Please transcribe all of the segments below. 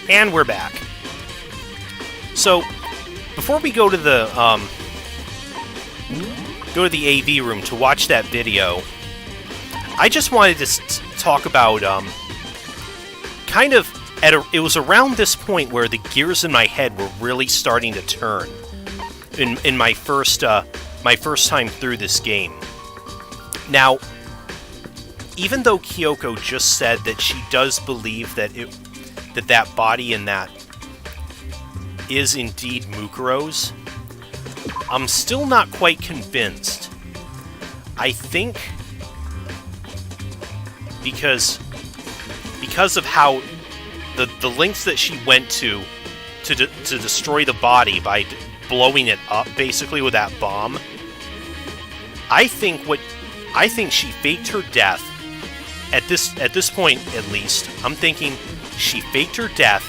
And we're back. So, before we go to the AV room to watch that video, I just wanted to talk about it was around this point where the gears in my head were really starting to turn in my first time through this game. Now, even though Kyoko just said that she does believe that that body in that is indeed Mukuro's, I'm still not quite convinced. I think because of how the lengths that she went to destroy the body by blowing it up basically with that bomb, I think she faked her death at this point. At least I'm thinking she faked her death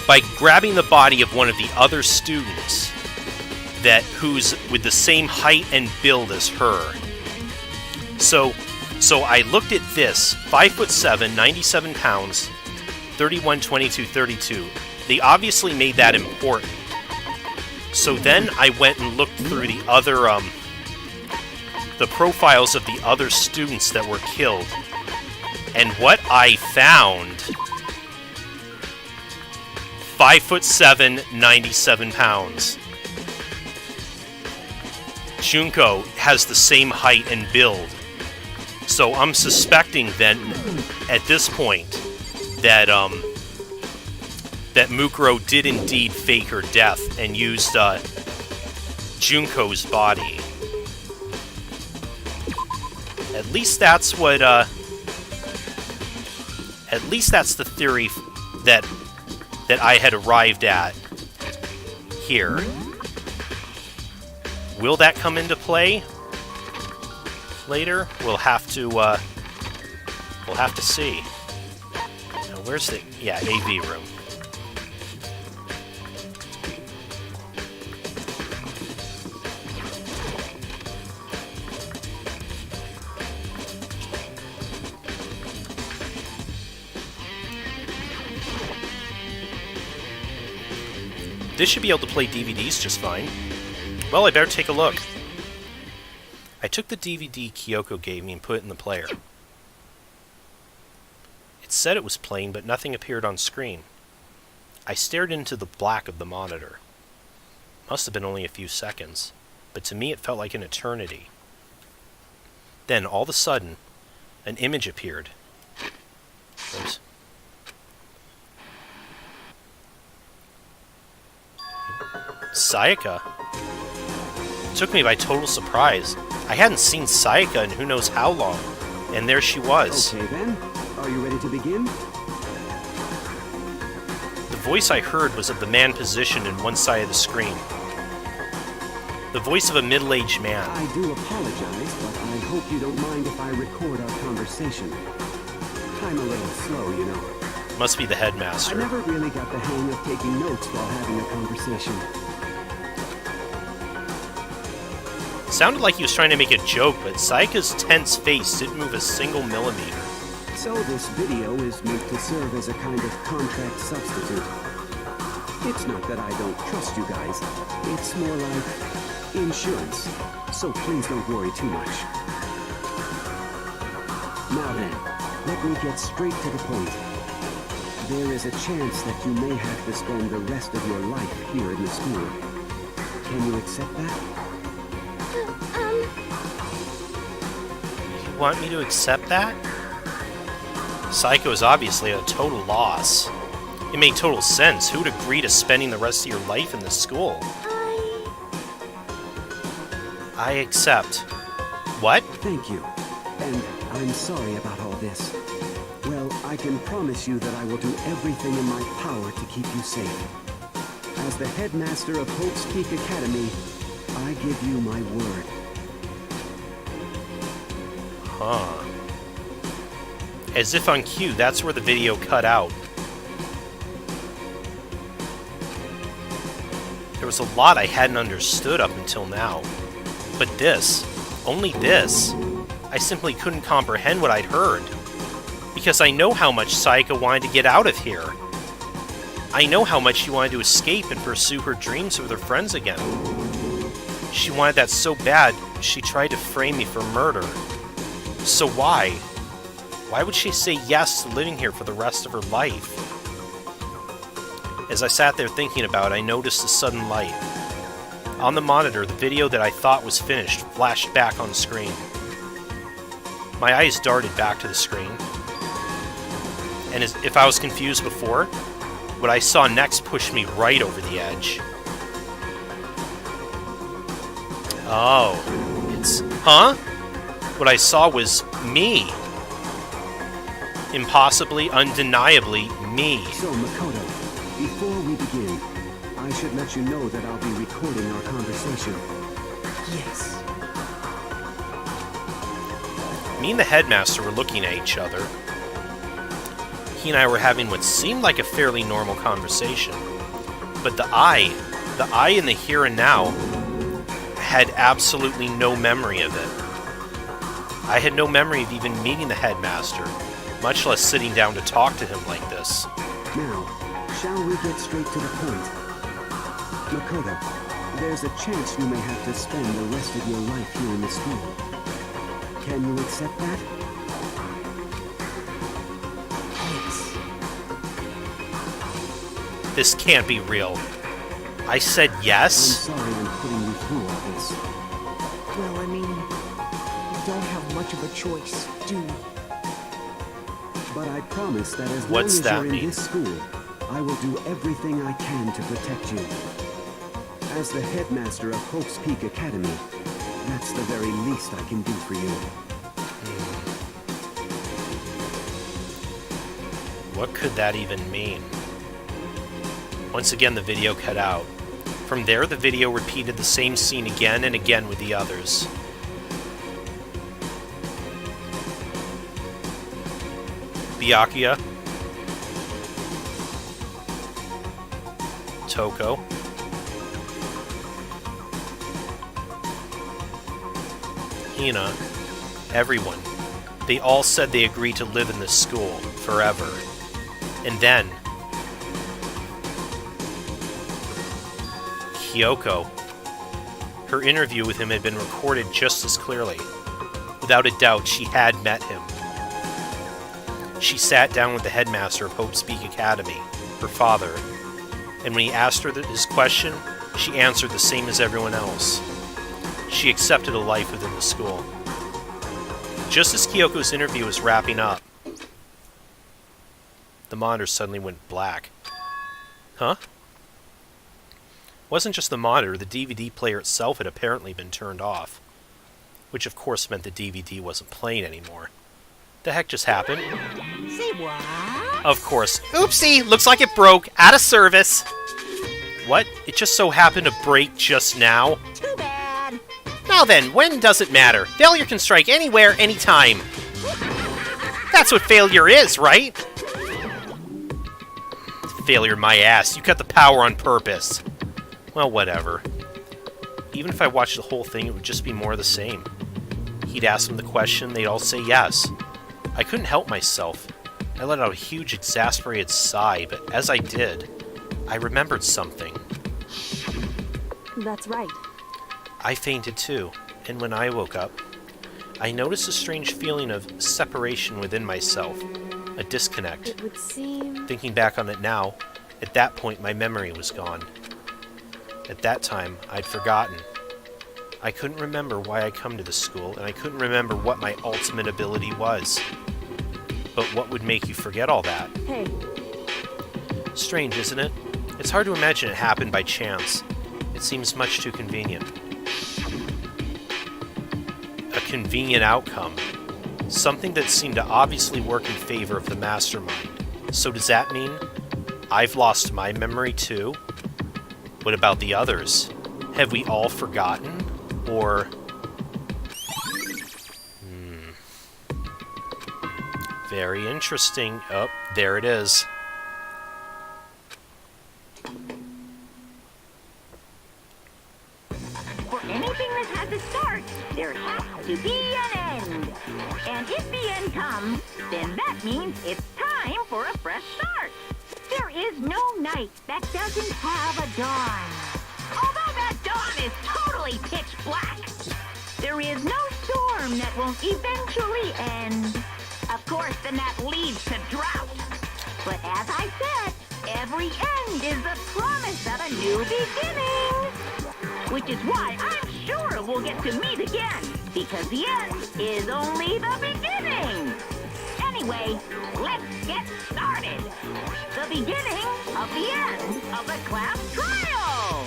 by grabbing the body of one of the other students who's with the same height and build as her. So I looked at this, 5'7", 97 pounds, 31, 22, 32. They obviously made that important. So then I went and looked through the other, the profiles of the other students that were killed. And what I found, 5'7", 97 pounds. Junko has the same height and build. So I'm suspecting then, at this point, that Mukuro did indeed fake her death and used Junko's body. At least that's what. At least that's the theory that I had arrived at here. Will that come into play later? We'll have to see. Now, where's the AV room? This should be able to play DVDs just fine. Well, I better take a look. I took the DVD Kyoko gave me and put it in the player. It said it was playing, but nothing appeared on screen. I stared into the black of the monitor. Must have been only a few seconds, but to me it felt like an eternity. Then, all of a sudden, an image appeared. Oops. Sayaka? It took me by total surprise. I hadn't seen Sayaka in who knows how long, and there she was. Okay then, are you ready to begin? The voice I heard was of the man positioned in one side of the screen. The voice of a middle-aged man. I do apologize, but I hope you don't mind if I record our conversation. I'm a little slow, you know. Must be the headmaster. I never really got the hang of taking notes while having a conversation. Sounded like he was trying to make a joke, but Sayaka's tense face didn't move a single millimeter. So this video is meant to serve as a kind of contract substitute. It's not that I don't trust you guys. It's more like insurance. So please don't worry too much. Now then, let me get straight to the point. There is a chance that you may have to spend the rest of your life here in the school. Can you accept that? You want me to accept that? Psycho is obviously a total loss. It made total sense. Who would agree to spending the rest of your life in this school? I accept. What? Thank you. And I'm sorry about all this. Well, I can promise you that I will do everything in my power to keep you safe. As the headmaster of Hope's Peak Academy, I give you my word. Huh. As if on cue, that's where the video cut out. There was a lot I hadn't understood up until now. But this, only this, I simply couldn't comprehend what I'd heard. Because I know how much Sayaka wanted to get out of here. I know how much she wanted to escape and pursue her dreams with her friends again. She wanted that so bad, she tried to frame me for murder. So why? Why would she say yes to living here for the rest of her life? As I sat there thinking about it, I noticed a sudden light. On the monitor, the video that I thought was finished flashed back on the screen. My eyes darted back to the screen. And as if I was confused before, what I saw next pushed me right over the edge. Oh, it's... Huh? What I saw was me. Impossibly, undeniably me. So, Makoto, before we begin, I should let you know that I'll be recording our conversation. Yes. Me and the headmaster were looking at each other. He and I were having what seemed like a fairly normal conversation. But the I in the here and now, had absolutely no memory of it. I had no memory of even meeting the headmaster, much less sitting down to talk to him like this. Now, shall we get straight to the point? Makoto, there's a chance you may have to spend the rest of your life here in the school. Can you accept that? Yes. This can't be real. I said I'm yes? sorry I'm putting you through all this. Well, I mean, we don't have much of a choice, do we? But I promise that as long What's as that you're in mean? this school, I will do everything I can to protect you. As the headmaster of Hope's Peak Academy, that's the very least I can do for you. What could that even mean? Once again, the video cut out. From there, the video repeated the same scene again and again with the others. Byakuya, Toko, Hina, everyone. They all said they agreed to live in this school forever. And then Kyoko. Her interview with him had been recorded just as clearly. Without a doubt, she had met him. She sat down with the headmaster of Hope's Peak Academy, her father, and when he asked her his question, she answered the same as everyone else. She accepted a life within the school. Just as Kyoko's interview was wrapping up, the monitor suddenly went black. Huh? It wasn't just the monitor, the DVD player itself had apparently been turned off. Which of course meant the DVD wasn't playing anymore. The heck just happened? Say what? Of course. Oopsie! Looks like it broke. Out of service. What? It just so happened to break just now? Too bad. Now then, when does it matter? Failure can strike anywhere, anytime. That's what failure is, right? Failure my ass. You cut the power on purpose. Well, whatever. Even if I watched the whole thing, it would just be more of the same. He'd ask them the question, they'd all say yes. I couldn't help myself. I let out a huge, exasperated sigh, but as I did, I remembered something. That's right. I fainted too, and when I woke up, I noticed a strange feeling of separation within myself, a disconnect. It would seem... Thinking back on it now, at that point my memory was gone. At that time, I'd forgotten. I couldn't remember why I'd come to this school, and I couldn't remember what my ultimate ability was. But what would make you forget all that? Hey, Strange, isn't it? It's hard to imagine it happened by chance. It seems much too convenient. A convenient outcome. Something that seemed to obviously work in favor of the mastermind. So does that mean I've lost my memory too? What about the others? Have we all forgotten? Or... Very interesting. Oh, there it is. For anything that has a start, there has to be an end. And if the end comes, then that means it's time for a fresh start. There is no night that doesn't have a dawn. Although that dawn is totally pitch black, there is no storm that won't eventually end. Of course, then that leads to drought. But as I said, every end is the promise of a new beginning. Which is why I'm sure we'll get to meet again, because the end is only the beginning. Anyway, let's get started. The beginning of the end of the class trial.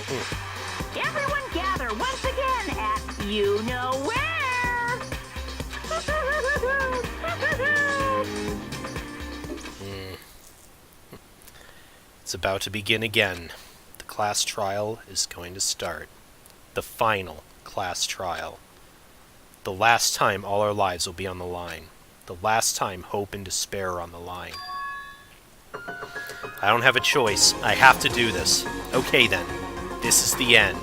Everyone gather once again at you know where. It's about to begin again. The class trial is going to start. The final class trial. The last time all our lives will be on the line. The last time hope and despair are on the line. I don't have a choice. I have to do this. Okay then. This is the end.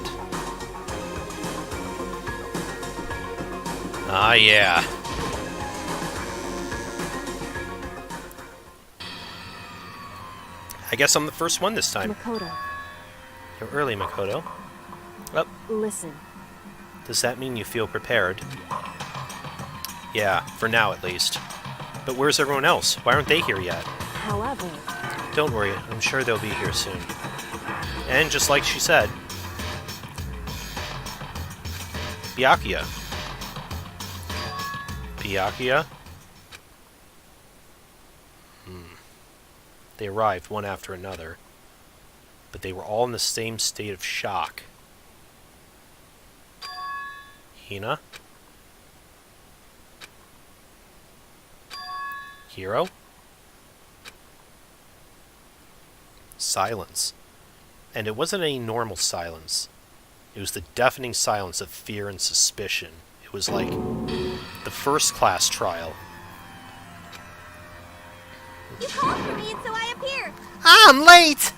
Ah, yeah. I guess I'm the first one this time. Makoto, You're early, Makoto. Oh, listen. does that mean you feel prepared? Yeah, for now at least. But where's everyone else? Why aren't they here yet? However, Don't worry, I'm sure they'll be here soon. And just like she said, Byakuya. Byakuya? They arrived one after another, but they were all in the same state of shock. Hina? Hiro? Silence. And it wasn't any normal silence. It was the deafening silence of fear and suspicion. It was like the first class trial. You called for me, and so I appear. I'm late!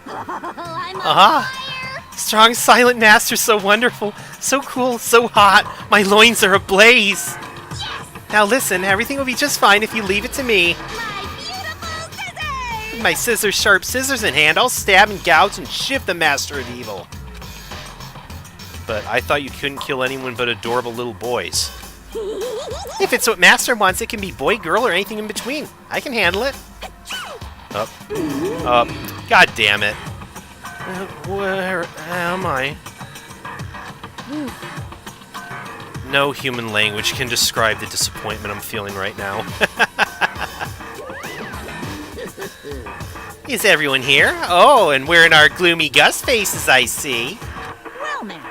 I'm on Uh-huh. fire. Strong silent master, so wonderful, so cool, so hot. My loins are ablaze. Yes, Now listen, everything will be just fine if you leave it to me. my beautiful scissors. My scissors, sharp scissors in hand, I'll stab and gouge and shift the master of evil. But I thought you couldn't kill anyone but adorable little boys. If it's what master wants, it can be boy, girl, or anything in between. I can handle it. Up. Up. God damn it. Where am I? No human language can describe the disappointment I'm feeling right now. Is everyone here? Oh, and we're in our gloomy Gus faces, I see. Well now,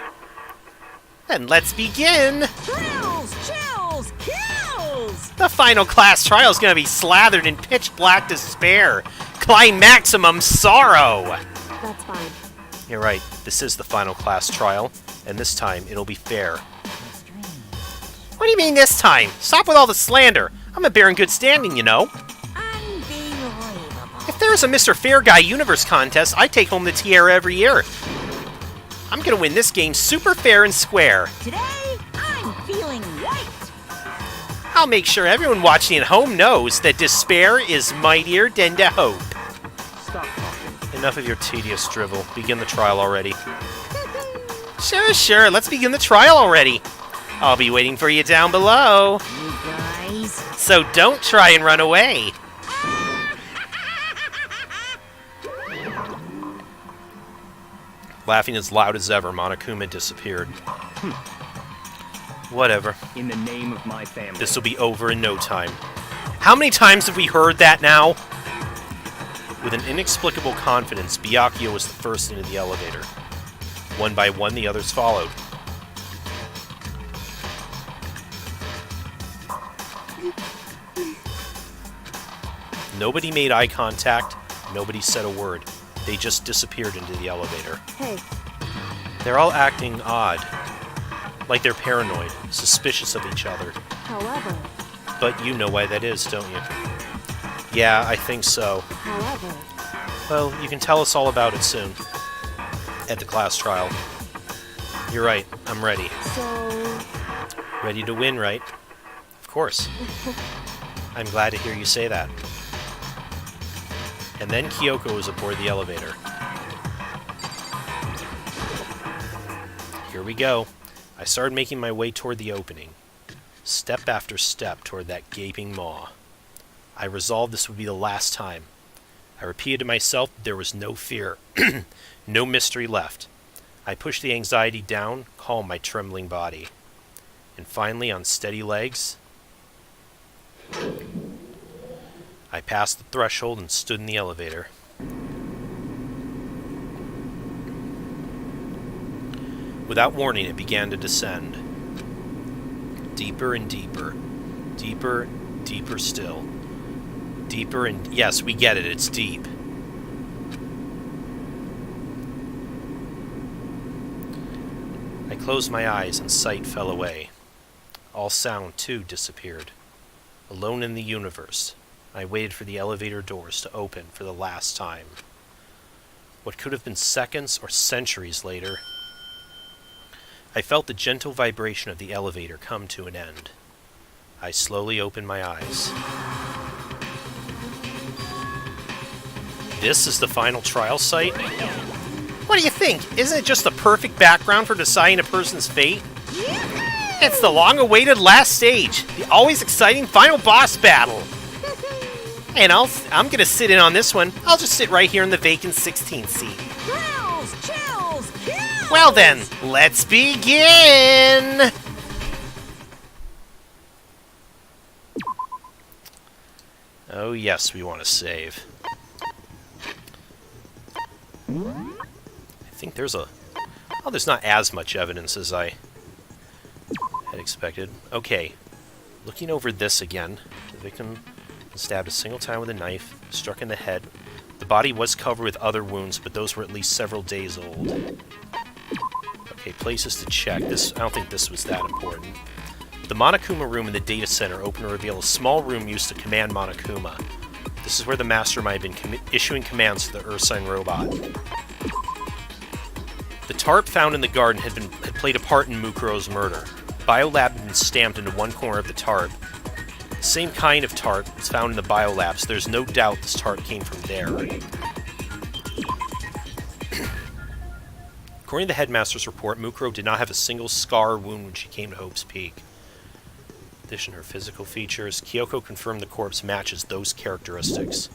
Then let's begin! thrills, chills, kills! The final class trial is going to be slathered in pitch black despair. Climaximum sorrow! that's fine. You're right, this is the final class trial, and this time it'll be fair. What do you mean this time? Stop with all the slander! I'm a bear in good standing, you know. Unbelievable. If there's a Mr. Fair Guy Universe contest, I take home the tiara every year. I'm gonna win this game super fair and square. Today, I'm feeling white. I'll make sure everyone watching at home knows that despair is mightier than the hope. Stop talking. Enough of your tedious drivel. Begin the trial already. Sure, let's begin the trial already. I'll be waiting for you down below. You guys. So don't try and run away. Laughing as loud as ever, Monokuma disappeared. Whatever. In the name of my family. This will be over in no time. How many times have we heard that now? With an inexplicable confidence, Byakuya was the first into the elevator. One by one, the others followed. Nobody made eye contact. Nobody said a word. They just disappeared into the elevator. Hey, They're all acting odd. Like they're paranoid, suspicious of each other. however, But you know why that is, don't you? Yeah, I think so. however, Well, you can tell us all about it soon. At the class trial. You're right, I'm ready. so, Ready to win, right? Of course. I'm glad to hear you say that. And then Kyoko was aboard the elevator. Here we go. I started making my way toward the opening, step after step toward that gaping maw. I resolved this would be the last time. I repeated to myself that there was no fear, no mystery left. I pushed the anxiety down, calmed my trembling body. And finally, on steady legs, I passed the threshold and stood in the elevator. Without warning, it began to descend. Deeper and deeper. Deeper, deeper still. Deeper and... Yes, we get it. It's deep. I closed my eyes and sight fell away. All sound, too, disappeared. Alone in the universe, I waited for the elevator doors to open for the last time. What could have been seconds or centuries later, I felt the gentle vibration of the elevator come to an end. I slowly opened my eyes. This is the final trial site? What do you think? Isn't it just the perfect background for deciding a person's fate? It's the long-awaited last stage, the always exciting final boss battle. And I'm gonna sit in on this one. I'll just sit right here in the vacant 16th seat. Thrills, chills, kills! Well then, let's begin! Oh yes, we want to save. I think there's a... Oh, there's not as much evidence as I had expected. Okay, looking over this again, the victim was stabbed a single time with a knife, struck in the head. The body was covered with other wounds, but those were at least several days old. Okay, places to check. I don't think this was that important. The Monokuma room in the data center opened to reveal a small room used to command Monokuma. This is where the master might have been issuing commands to the Ursine robot. The tarp found in the garden had played a part in Mukuro's murder. Biolab had been stamped into one corner of the tarp. The same kind of tarp was found in the biolab, so there's no doubt this tarp came from there. According to the headmaster's report, Mukuro did not have a single scar or wound when she came to Hope's Peak. In addition to her physical features, Kyoko confirmed the corpse matches those characteristics.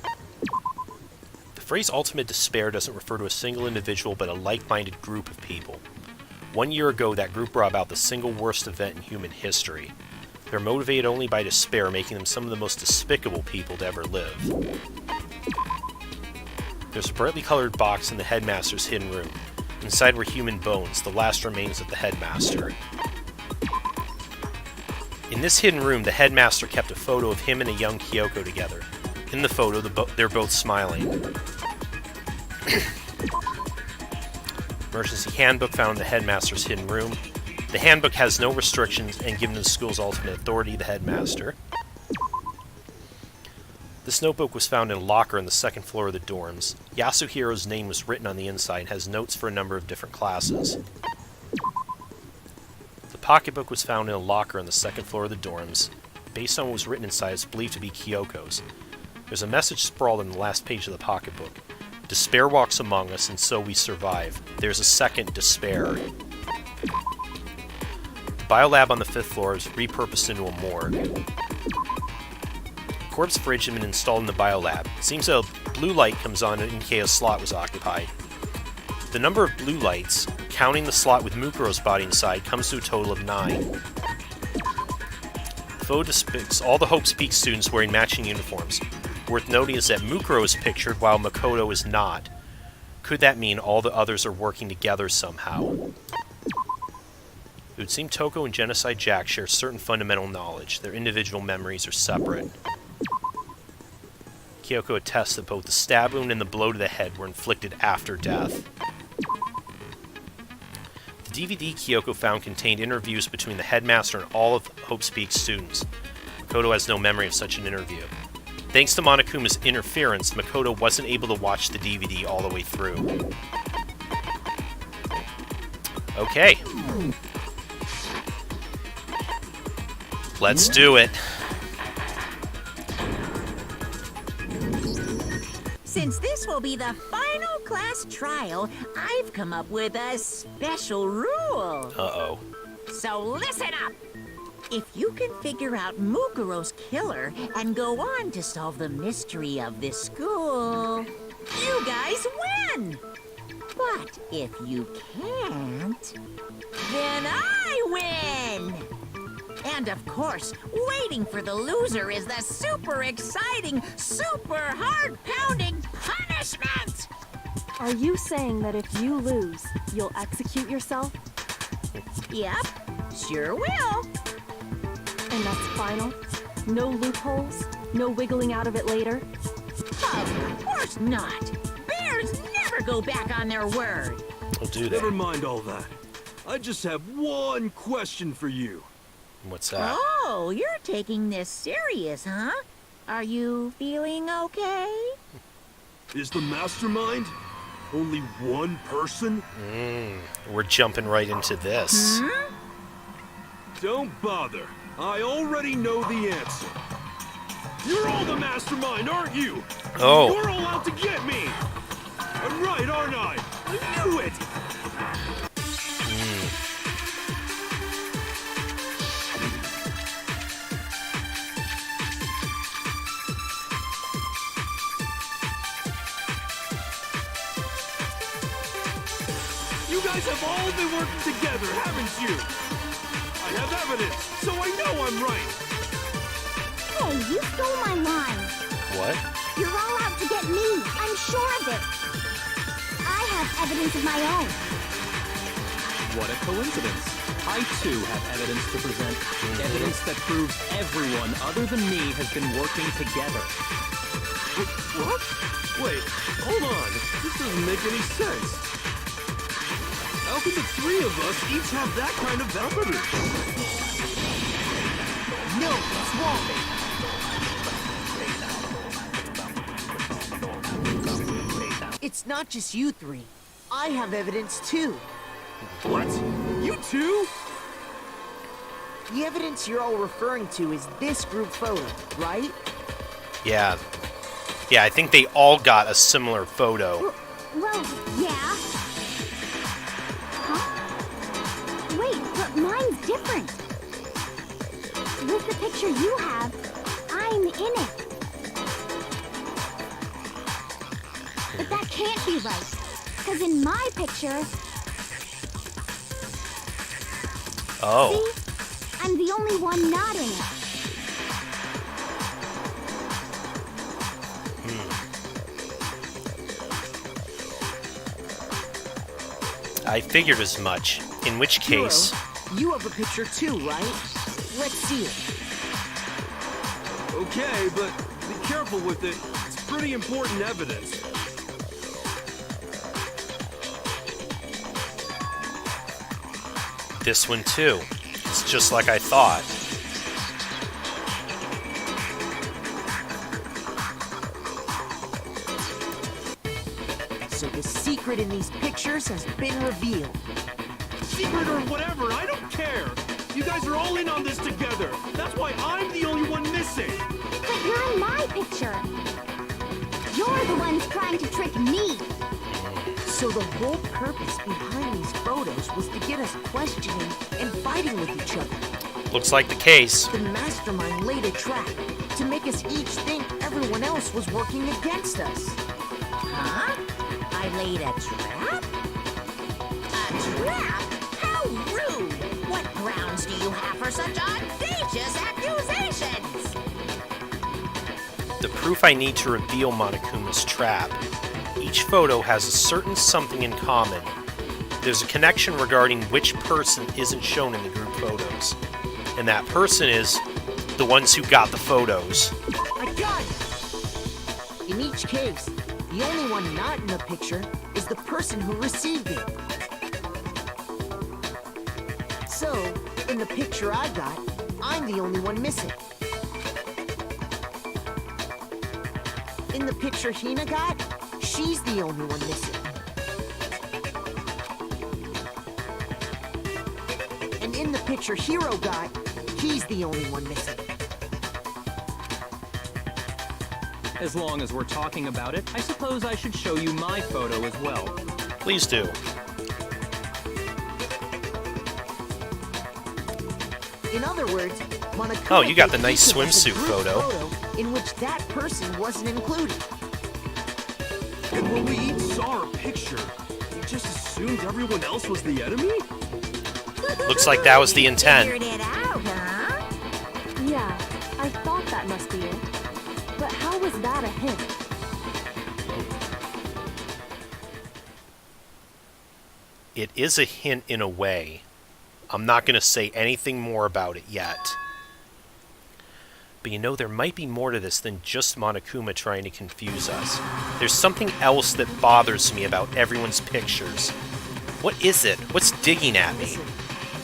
The phrase ultimate despair doesn't refer to a single individual, but a like-minded group of people. 1 year ago, that group brought about the single worst event in human history. They're motivated only by despair, making them some of the most despicable people to ever live. There's a brightly colored box in the headmaster's hidden room. Inside were human bones, the last remains of the headmaster. In this hidden room, the headmaster kept a photo of him and a young Kyoko together. In the photo, they're both smiling. Emergency handbook found in the headmaster's hidden room. The handbook has no restrictions and given the school's ultimate authority, the headmaster. This notebook was found in a locker on the second floor of the dorms. Yasuhiro's name was written on the inside and has notes for a number of different classes. The pocketbook was found in a locker on the second floor of the dorms. Based on what was written inside, it's believed to be Kyoko's. There's a message sprawled on the last page of the pocketbook. Despair walks among us, and so we survive. There's a second despair. The biolab on the 5th floor is repurposed into a morgue. A corpse fridge had been installed in the biolab. It seems a blue light comes on to indicate a slot was occupied. The number of blue lights, counting the slot with Mukuro's body inside, comes to a total of 9. The photo depicts all the Hope's Peak students wearing matching uniforms. Worth noting is that Mukuro is pictured while Makoto is not. Could that mean all the others are working together somehow? It would seem Toko and Genocide Jack share certain fundamental knowledge. Their individual memories are separate. Kyoko attests that both the stab wound and the blow to the head were inflicted after death. The DVD Kyoko found contained interviews between the headmaster and all of Hope's Peak students. Makoto has no memory of such an interview. Thanks to Monokuma's interference, Makoto wasn't able to watch the DVD all the way through. Okay. Let's do it. Since this will be the final class trial, I've come up with a special rule. Uh-oh. So listen up! If you can figure out Mukuro's killer and go on to solve the mystery of this school, you guys win! But if you can't, then I win! And of course, waiting for the loser is the super exciting, super heart-pounding punishment! Are you saying that if you lose, you'll execute yourself? Yep, sure will. And that's final? No loopholes? No wiggling out of it later? Of course not! Bears never go back on their word! I'll do that. Never mind all that. I just have one question for you. What's that? Oh, you're taking this serious, huh? Are you feeling okay? Is the mastermind only one person? We're jumping right into this. Don't bother. I already know the answer. You're all the mastermind, aren't you? Oh. You're all out to get me. I'm right, aren't I? I knew it. You guys have all been working together, haven't you? I have evidence, so I know I'm right. Hey, you stole my line. What? You're all out to get me. I'm sure of it. I have evidence of my own. What a coincidence. I too have evidence to present. Evidence that proves everyone other than me has been working together. What? Wait, hold on. This doesn't make any sense. How can the three of us each have that kind of evidence? No, it's wrong. It's not just you three. I have evidence too. What? You too? The evidence you're all referring to is this group photo, right? Yeah. Yeah, I think they all got a similar photo. Well, yeah. Huh? Wait, but mine's different. With the picture you have, I'm in it. But that can't be right. Because in my picture... Oh. See? I'm the only one not in it. I figured as much. In which case... Hero, you have a picture too, right? Let's see it. Okay, but be careful with it. It's pretty important evidence. This one too. It's just like I thought. So the secret in these pictures has been revealed. Secret or whatever, I don't care. You guys are all in on this together. That's why I'm the only one missing. But you're in my picture. You're the ones trying to trick me. So the whole purpose behind these photos was to get us questioning and fighting with each other. Looks like the case. The mastermind laid a trap to make us each think everyone else was working against us. Huh? I laid a trap? A trap? How rude! What grounds do you have for such audacious accusations? The proof I need to reveal Monokuma's trap. Each photo has a certain something in common. There's a connection regarding which person isn't shown in the group photos. And that person is the ones who got the photos. I got it! In each case, the only one not in the picture is the person who received it. So, in the picture I got, I'm the only one missing. In the picture Hina got, she's the only one missing. And in the picture Hero got, he's the only one missing. As long as we're talking about it, I suppose I should show you my photo as well. Please do. In other words, Monokuma Oh, you got the gave nice each of us a swimsuit group photo. in which that person wasn't included. And when we each saw our picture, we just assumed everyone else was the enemy? Looks like that was the intent. Figured it out, huh? Yeah, I thought that must be it. But how was that a hint? It is a hint in a way. I'm not going to say anything more about it yet. But you know, there might be more to this than just Monokuma trying to confuse us. There's something else that bothers me about everyone's pictures. What is it? What's digging at me? Listen,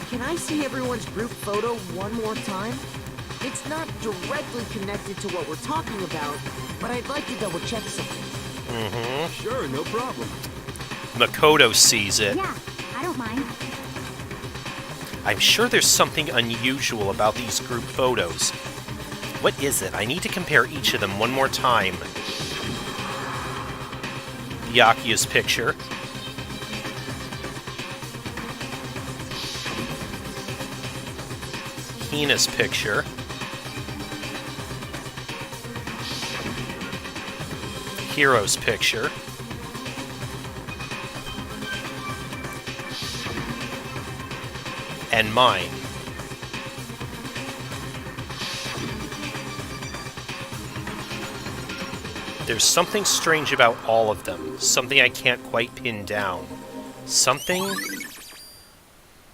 can I see everyone's group photo one more time? It's not directly connected to what we're talking about, but I'd like to double check something. Sure, no problem. Makoto sees it. Yeah, I don't mind. I'm sure there's something unusual about these group photos. What is it? I need to compare each of them one more time. Byakuya's picture. Hina's picture. Hiro's picture. And mine. There's something strange about all of them. Something I can't quite pin down. Something...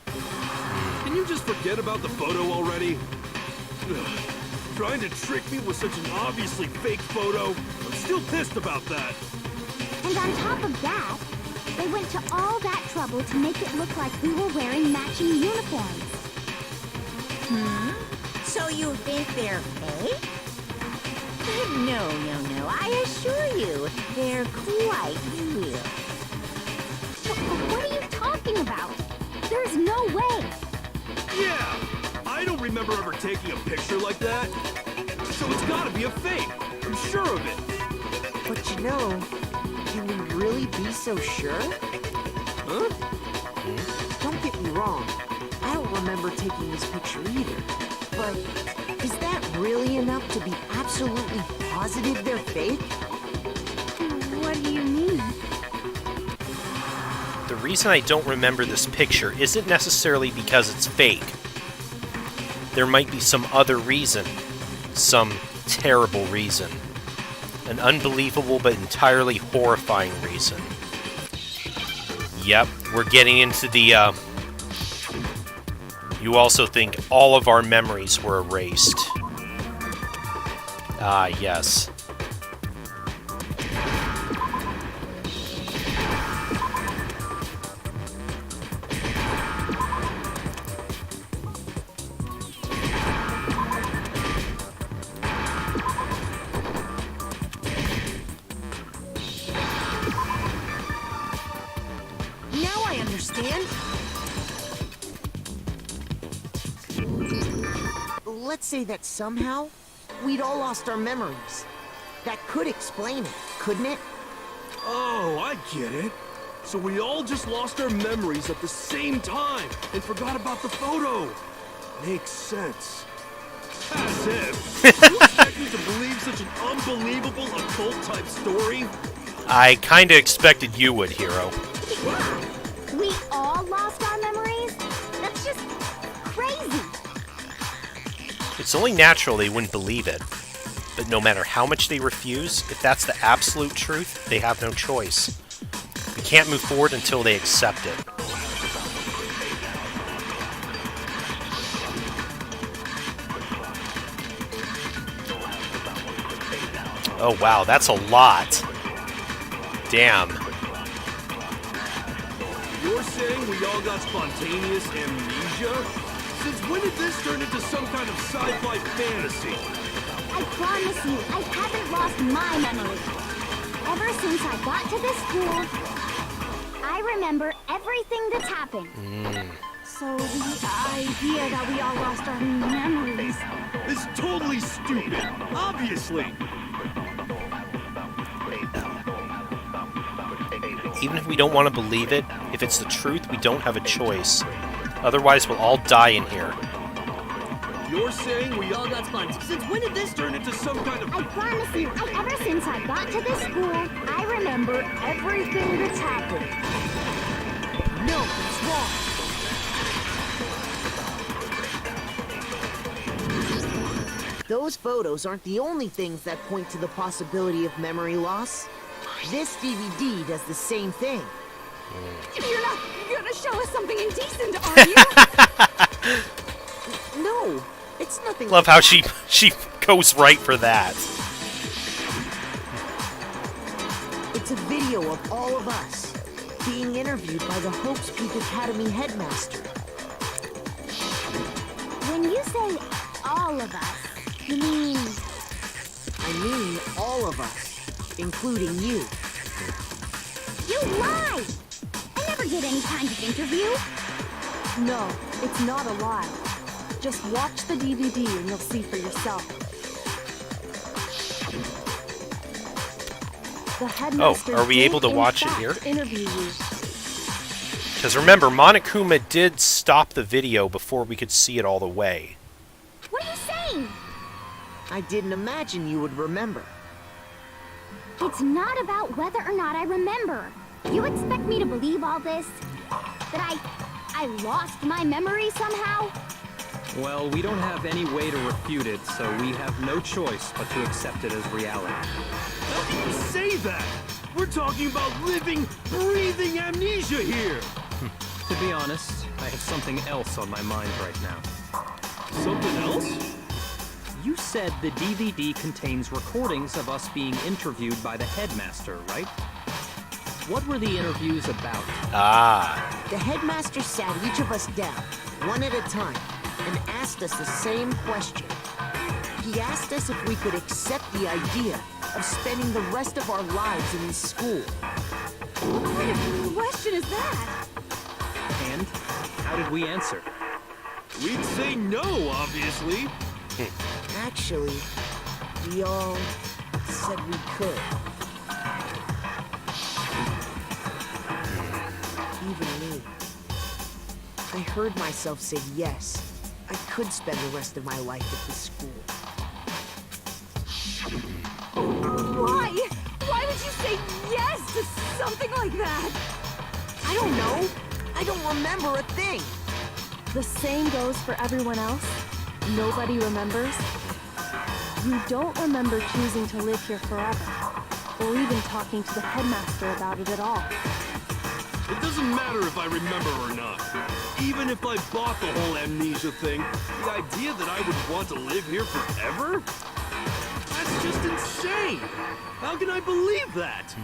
Can you just forget about the photo already? Ugh. Trying to trick me with such an obviously fake photo? I'm still pissed about that. And on top of that, they went to all that trouble to make it look like we were wearing matching uniforms. So you think they're fake? No. I assure you, they're quite real. What are you talking about? There's no way. Yeah! I don't remember ever taking a picture like that. So it's gotta be a fake. I'm sure of it. But you know, can we really be so sure? Huh? Don't get me wrong, I don't remember taking this picture either. But is that really enough to be absolutely positive they're fake? What do you mean? The reason I don't remember this picture isn't necessarily because it's fake. There might be some other reason. Some terrible reason. An unbelievable but entirely horrifying reason. Yep, we're getting into the, You also think all of our memories were erased. Ah, yes. Now I understand. Let's say that somehow we'd all lost our memories. That could explain it, couldn't it? Oh, I get it. So we all just lost our memories at the same time and forgot about the photo. Makes sense. As if. You expect me to believe such an unbelievable occult-type story? I kinda expected you would, Hiro. Yeah, we all lost our memories? That's just crazy. It's only natural they wouldn't believe it. But no matter how much they refuse, if that's the absolute truth, they have no choice. We can't move forward until they accept it. Oh wow, that's a lot. Damn. You're saying we all got spontaneous amnesia? Since when did this turn into some kind of sci-fi fantasy? I promise you, I haven't lost my memory. Ever since I got to this school, I remember everything that's happened. So the idea that we all lost our memories... It's totally stupid, obviously. Even if we don't want to believe it, if it's the truth, we don't have a choice. Otherwise, we'll all die in here. You're saying we all got spun? Since when did this turn into some kind of... I promise you, ever since I got to this school, I remember everything that's happened. No, it's wrong. Those photos aren't the only things that point to the possibility of memory loss. This DVD does the same thing. You're not gonna show us something indecent, are you? No, it's nothing. Love like how that. she goes right for that. It's a video of all of us being interviewed by the Hope's Peak Academy headmaster. When you say all of us, you mean... I mean all of us, including you. You lie! I never did any kind of interview. No, it's not a lie. Just watch the DVD and you'll see for yourself. The headmaster are we did, able to in watch it fact, here? Interview you. Because remember, Monokuma did stop the video before we could see it all the way. What are you saying? I didn't imagine you would remember. It's not about whether or not I remember. You expect me to believe all this? That I lost my memory somehow? Well, we don't have any way to refute it, so we have no choice but to accept it as reality. How can you say that? We're talking about living, breathing amnesia here. To be honest, I have something else on my mind right now. Something else? You said the DVD contains recordings of us being interviewed by the headmaster, right? What were the interviews about? Ah. The headmaster sat each of us down, one at a time, and asked us the same question. He asked us if we could accept the idea of spending the rest of our lives in this school. What kind of question is that? And how did we answer? We'd say no, obviously. Actually, we all said we could. Even me. I heard myself say yes. I could spend the rest of my life at this school. Why? Why would you say yes to something like that? I don't know. I don't remember a thing. The same goes for everyone else. Nobody remembers. You don't remember choosing to live here forever, or even talking to the headmaster about it at all. It doesn't matter if I remember or not. Even if I bought the whole amnesia thing, the idea that I would want to live here forever? That's just insane! How can I believe that?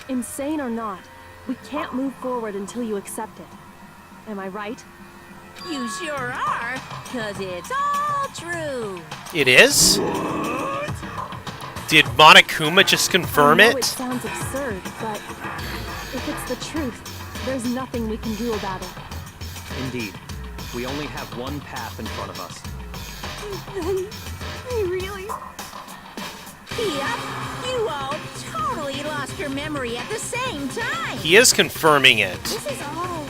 Insane or not, we can't move forward until you accept it. Am I right? You sure are, 'cause it's all true. It is? Did Monokuma just confirm I know it? It sounds absurd, but if it's the truth, there's nothing we can do about it. Indeed. We only have one path in front of us. Then, really? Yep, you all totally lost your memory at the same time. He is confirming it. This is all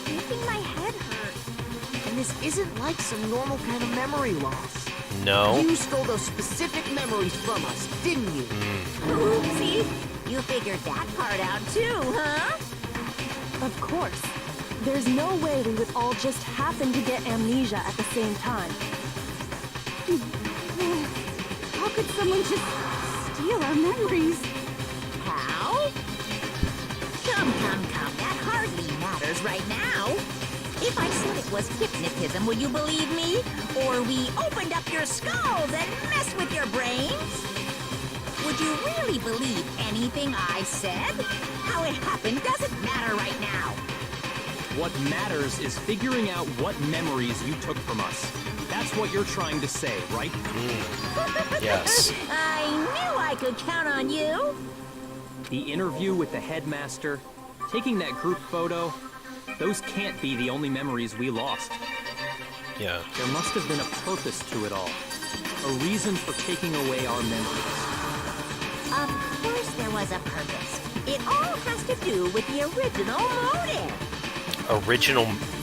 making my head hurt. And this isn't like some normal kind of memory loss. No. You stole those specific memories from us, didn't you? Oopsie, you figured that part out too, huh? Of course. There's no way we would all just happen to get amnesia at the same time. How could someone just steal our memories? How? Come, that hardly matters right now. If I said it was hypnotism, would you believe me? Or we opened up your skulls and messed with your brains? Would you really believe anything I said? How it happened doesn't matter right now. What matters is figuring out what memories you took from us. That's what you're trying to say, right? Yes. I knew I could count on you. The interview with the headmaster, taking that group photo, those can't be the only memories we lost. Yeah. There must have been a purpose to it all. A reason for taking away our memories. Of course there was a purpose. It all has to do with the original motive.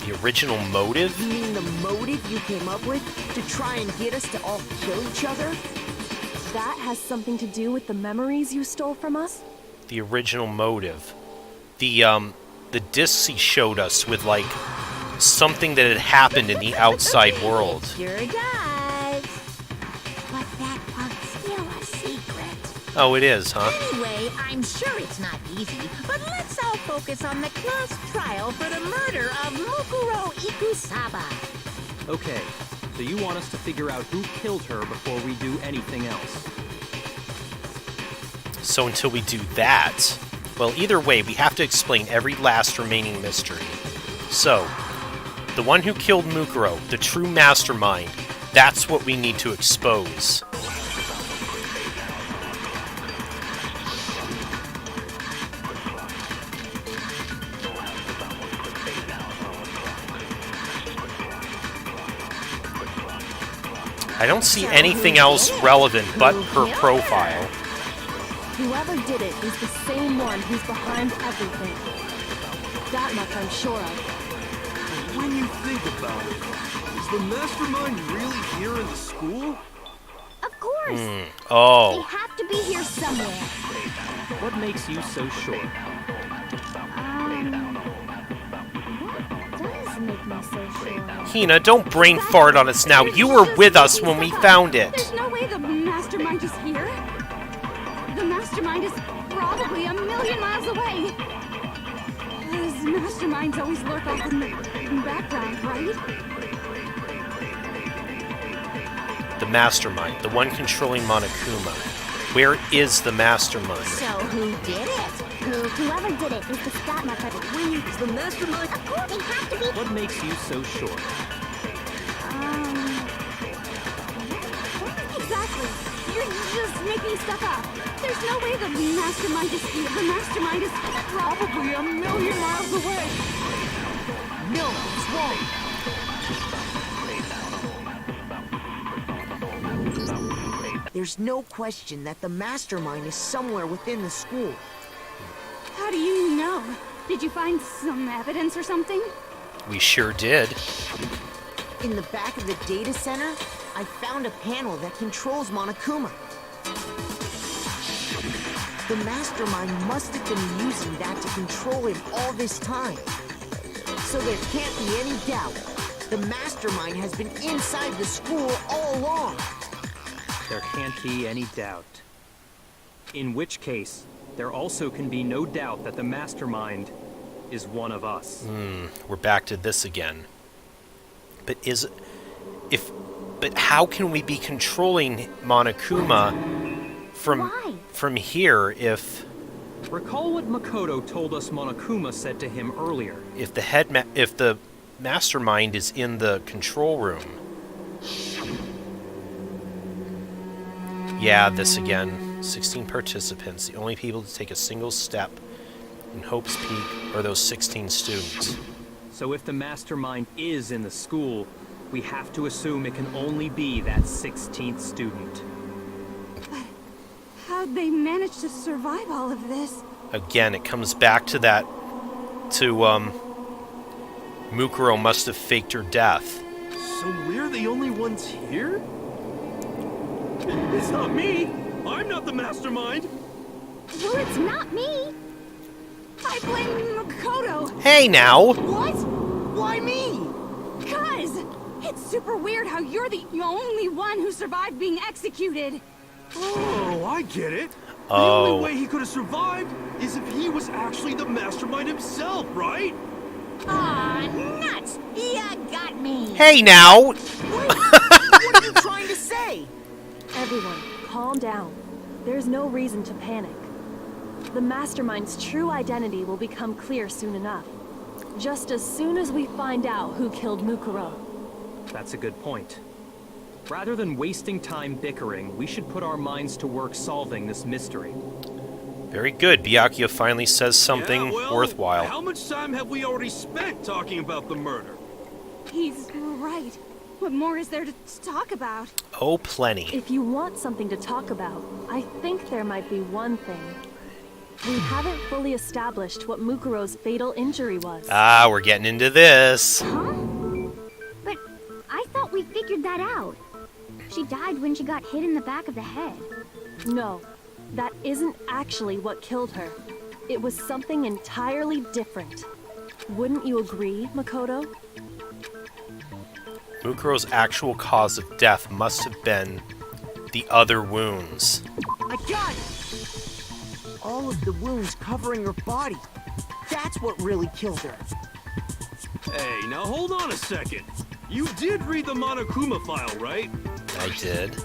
The original motive? You mean the motive you came up with to try and get us to all kill each other? That has something to do with the memories you stole from us? The original motive. The discs he showed us with, like, something that had happened in the outside world. Sure does. But that part's still a secret. Oh, it is, huh? Anyway, I'm sure it's not easy, but let's all focus on the class trial for the murder of Mukuro Ikusaba. Okay, so you want us to figure out who killed her before we do anything else? So until we do that... Well, either way, we have to explain every last remaining mystery. So, the one who killed Mukuro, the true mastermind, that's what we need to expose. I don't see anything else relevant but her profile. Whoever did it is the same one who's behind everything. That much I'm sure of. When you think about it, is the mastermind really here in the school? Of course. They Oh. have to be here somewhere. What makes you so sure? What does make me so sure? Hina, don't brain fart on us now. You were with us when we found it. There's no way the mastermind is here. The mastermind is probably a million miles away. Those masterminds always lurk off in the background, right? The mastermind, the one controlling Monokuma. Where is the mastermind? So who did it? Whoever did it is the scat method. Is the mastermind? Of course, they have to be. What makes you so sure? Exactly. You're just making stuff up. There's no way the mastermind is here. The mastermind is probably a million miles away. No, it's wrong. There's no question that the mastermind is somewhere within the school. How do you know? Did you find some evidence or something? We sure did. In the back of the data center, I found a panel that controls Monokuma. The mastermind must have been using that to control him all this time. So there can't be any doubt. The mastermind has been inside the school all along. There can't be any doubt. In which case, there also can be no doubt that the mastermind is one of us. We're back to this again. But but how can we be controlling Monokuma from here if Recall what Makoto told us Monokuma said to him earlier. if the mastermind is in the control room? Yeah, this again. 16 participants. The only people to take a single step in Hope's Peak are those 16 students. So if the mastermind is in the school, we have to assume it can only be that 16th student. How'd they manage to survive all of this? Again, it comes back to that, Mukuro must have faked her death. So we're the only ones here? It's not me! I'm not the mastermind! Well, it's not me. I blame Makoto. Hey now! What? Why me? Cuz it's super weird how you're the only one who survived being executed. Oh, I get it. The Oh. only way he could have survived is if he was actually the mastermind himself, right? Aw, nuts! You got me! Hey now! Wait, what are you trying to say? Everyone, calm down. There's no reason to panic. The mastermind's true identity will become clear soon enough. Just as soon as we find out who killed Mukuro. That's a good point. Rather than wasting time bickering, we should put our minds to work solving this mystery. Very good. Byakuya finally says something Yeah, well, worthwhile. How much time have we already spent talking about the murder? He's right. What more is there to talk about? Oh, plenty. If you want something to talk about, I think there might be one thing. We haven't fully established what Mukuro's fatal injury was. Ah, we're getting into this. Huh? But I thought we figured that out. She died when she got hit in the back of the head. No, that isn't actually what killed her. It was something entirely different. Wouldn't you agree, Makoto? Mukuro's actual cause of death must have been the other wounds. I got it! All of the wounds covering her body. That's what really killed her. Hey, now hold on a second. You did read the Monokuma file, right? I did.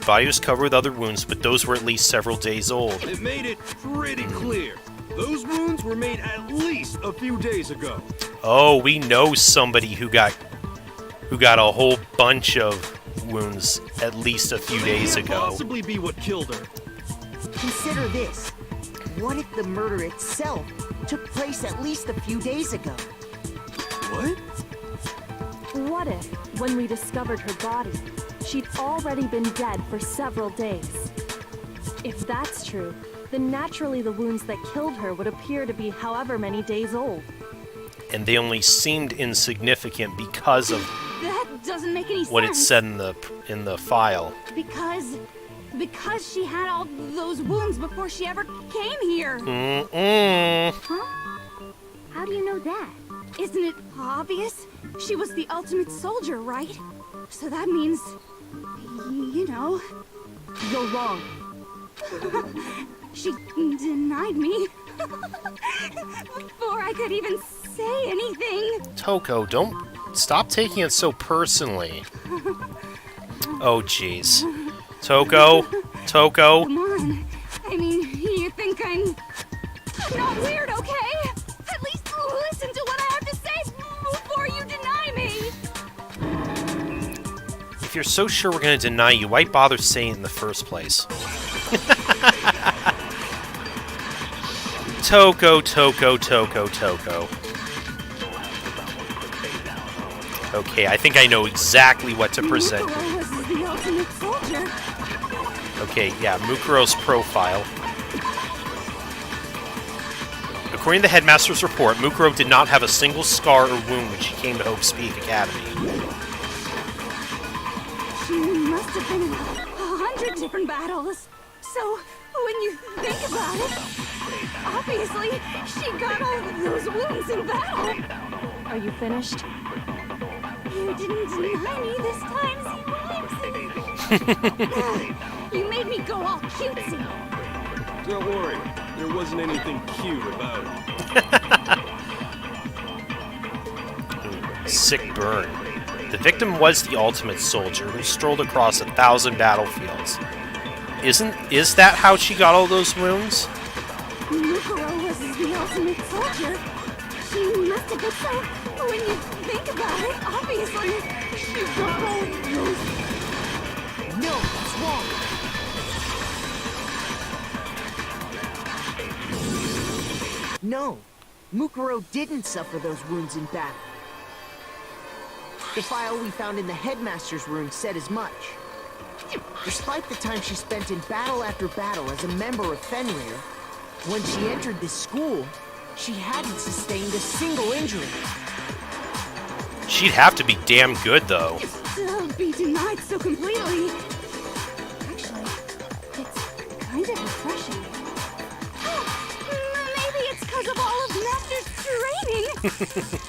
Body was covered with other wounds, but those were at least several days old. It made it pretty clear. Those wounds were made at least a few days ago. Oh, we know somebody who got a whole bunch of wounds at least a few days Can't ago. possibly be what killed her. Consider this. What if the murder itself took place at least a few days ago? What? What if, when we discovered her body, she'd already been dead for several days? If that's true, then naturally the wounds that killed her would appear to be however many days old. And they only seemed insignificant because of That doesn't make any sense. what it said in the file. Because she had all those wounds before she ever came here. Huh? How do you know that? Isn't it obvious? She was the ultimate soldier, right? So that means, you know, You're wrong. she denied me before I could even say anything. Toko, don't stop taking it so personally. Oh, jeez. Toko? Come on. I mean, you think I'm not weird, okay? At least listen to what I have to say before you deny me. If you're so sure we're going to deny you, why bother saying it in the first place? Toko. Okay, I think I know exactly what to present. Mukuro was the ultimate soldier. Okay, yeah, Mukuro's profile. According to the headmaster's report, Mukuro did not have a single scar or wound when she came to Hope's Peak Academy. She must have been in 100 different battles. So, when you think about it, obviously, she got all those wounds in battle. Are you finished? You didn't deny me this time, Rhymes. You made me go all cutesy. Don't worry, there wasn't anything cute about it. Sick burn. The victim was the ultimate soldier who strolled across 1,000 battlefields. Is that how she got all those wounds? Mukuro was the ultimate soldier. She must have been so. When you think about it, obviously, she got all those. No, that's wrong. No, Mukuro didn't suffer those wounds in battle. The file we found in the headmaster's room said as much. Despite the time she spent in battle after battle as a member of Fenrir, when she entered this school, she hadn't sustained a single injury. She'd have to be damn good, though. To be denied so completely. Actually, it's kind of refreshing. Maybe it's because of all of Master's training.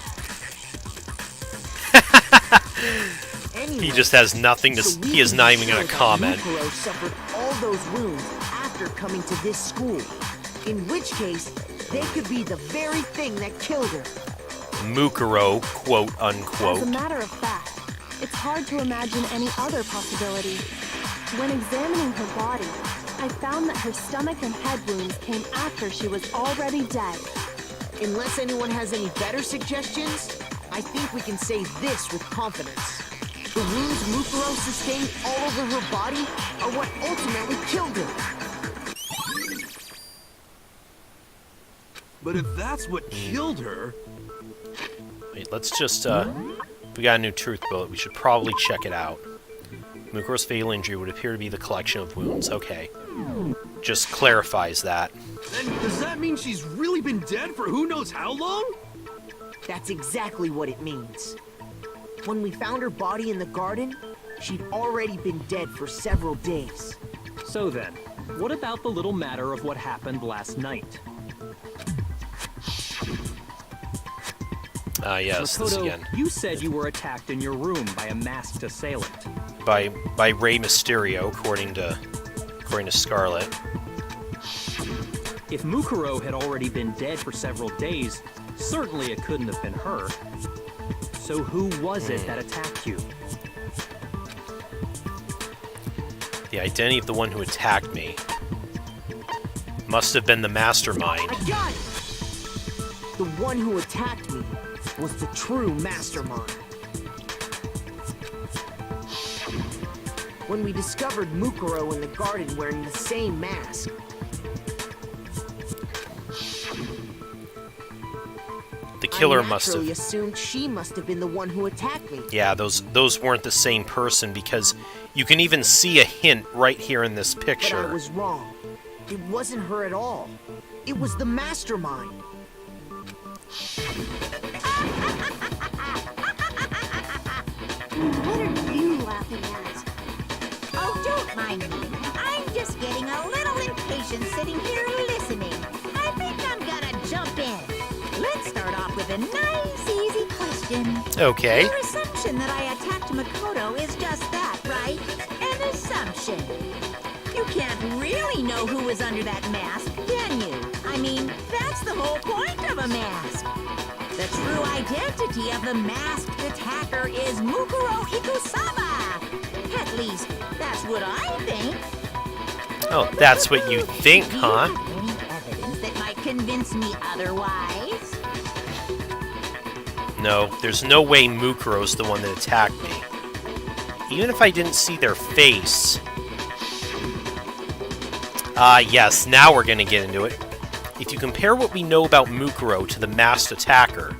Anyway, He just has nothing to. so we He is can not be even going sure to that comment. Mukuro suffered all those wounds after coming to this school. In which case, they could be the very thing that killed her. Mukuro, quote unquote. As a matter of fact, it's hard to imagine any other possibility. When examining her body, I found that her stomach and head wounds came after she was already dead. Unless anyone has any better suggestions, I think we can say this with confidence. The wounds Mukuro sustained all over her body are what ultimately killed her. But if that's what killed her, Wait, let's just, we got a new truth bullet. We should probably check it out. Mukuro's fatal injury would appear to be the collection of wounds. Okay. just clarifies that. Then does that mean she's really been dead for who knows how long? That's exactly what it means. When we found her body in the garden, she'd already been dead for several days. So then, what about the little matter of what happened last night? Yes, this Makoto, again. you said you were attacked in your room by a masked assailant. By Rey Mysterio, according to Scarlet. If Mukuro had already been dead for several days, certainly it couldn't have been her. So who was it that attacked you? The identity of the one who attacked me must have been the mastermind. I got it! The one who attacked me was the true mastermind. When we discovered Mukuro in the garden wearing the same mask, The killer I must naturally have... assumed she must have been the one who attacked me. Yeah, those weren't the same person, because you can even see a hint right here in this But picture. I was wrong. It wasn't her at all. It was the mastermind. What are you laughing at? Oh, don't mind me. I'm just getting a little impatient sitting here listening. I think I'm gonna jump in. Let's start off with a nice, easy question. Okay. Your assumption that I attacked Makoto is just that, right? An assumption. You can't really know who was under that mask, can you? I mean, that's the whole point of a mask. The true identity of the masked attacker is Mukuro Ikusama. At least, that's what I think. Oh, that's what you think, Do you huh? have any evidence that might convince me otherwise? No, there's no way Mukuro's the one that attacked me. Even if I didn't see their face. Yes, now we're gonna get into it. If you compare what we know about Mukuro to the masked attacker,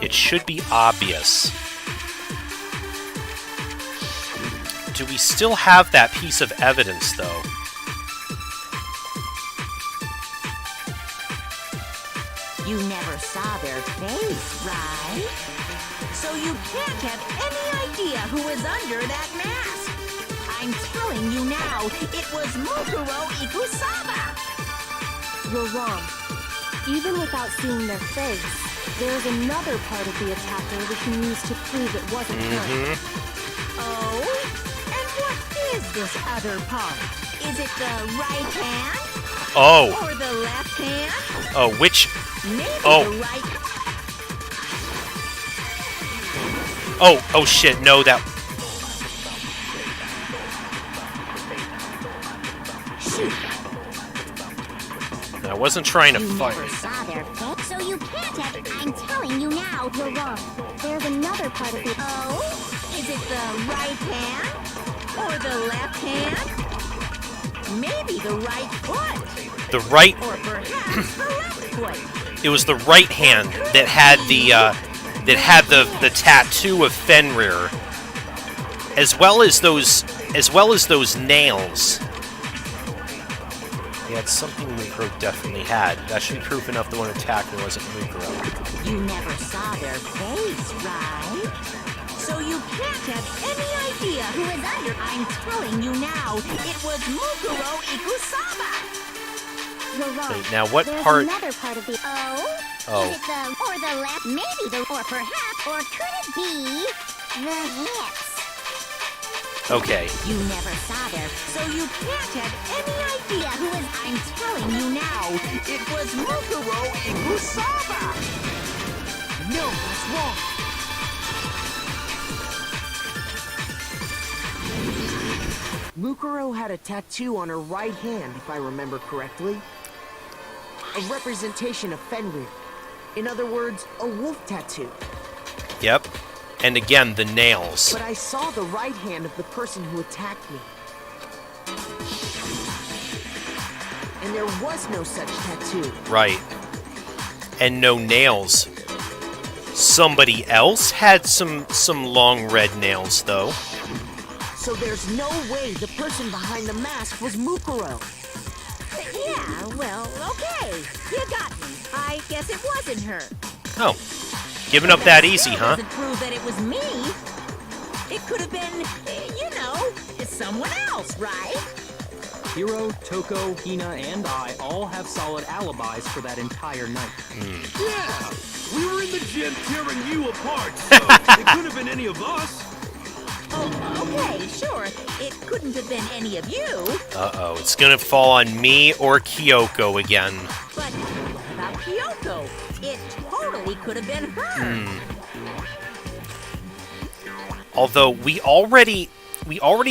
it should be obvious. Do we still have that piece of evidence, though? You never saw their face, right? So you can't have any idea who was under that mask. I'm telling you now, it was Mukuro Ikusama. You're wrong. Even without seeing their face, there's another part of the attacker we can use to prove it wasn't her. Oh? And what is this other part? Is it the right hand? Oh. Or the left hand? Oh, which... Maybe Oh. the right... Oh shit, no, that... Shoot. I wasn't trying to You fight. never saw their face, so you can't have. I'm telling you now, you're wrong. There's another part of the. Oh? Is it the right hand? Or the left hand? Maybe the right foot? The right... Or perhaps the left foot? It was the right hand that had the tattoo of Fenrir, as well as those nails. Yeah, it's something Mukuro definitely had. That should be proof enough the one attacking wasn't Mukuro. You never saw their face, right? So you can't have any idea who is under. I'm telling you now, it was Mukuro Ikusama. You're wrong. Wait, now what There's part... another part of the. Oh? Oh. Is it the or the left? Maybe the or perhaps or could it be the hips? Okay. You never saw their, so you can't have any idea who is. I'm telling you now, it was Mukuro Ikusama. No, that's wrong. Mukuro had a tattoo on her right hand, if I remember correctly. A representation of Fenrir. In other words, a wolf tattoo. Yep. And again, the nails. But I saw the right hand of the person who attacked me. And there was no such tattoo. Right. And no nails. Somebody else had some long red nails, though. So there's no way the person behind the mask was Mukuro. Yeah, well, okay. You got me. I guess it wasn't her. Oh. Giving up that easy, huh? Doesn't prove that it was me. It could have been, you know, someone else, right? Hiro, Toko, Hina, and I all have solid alibis for that entire night. Yeah! We were in the gym tearing you apart, so it couldn't have been any of us. Oh, okay, sure. It couldn't have been any of you. Uh-oh, it's gonna fall on me or Kyoko again. But what about Kyoko? It totally could have been her. Although we already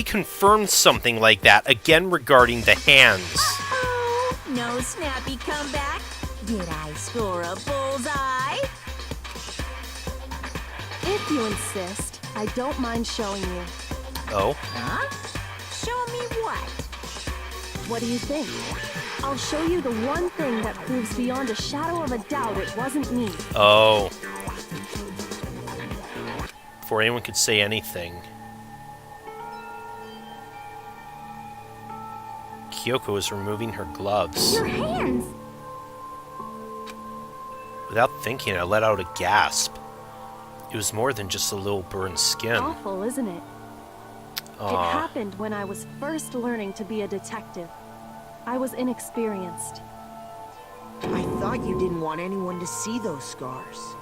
confirmed something like that again regarding the hands. Oh, no snappy comeback. Did I score a bullseye? If you insist, I don't mind showing you. Oh? Huh? Show me what? What do you think? I'll show you the one thing that proves beyond a shadow of a doubt it wasn't me. Oh. Before anyone could say anything. Kyoko is removing her gloves. Your hands! Without thinking, I let out a gasp. It was more than just a little burned skin. Awful, isn't it? It Aw. happened when I was first learning to be a detective. I was inexperienced. I thought you didn't want anyone to see those scars.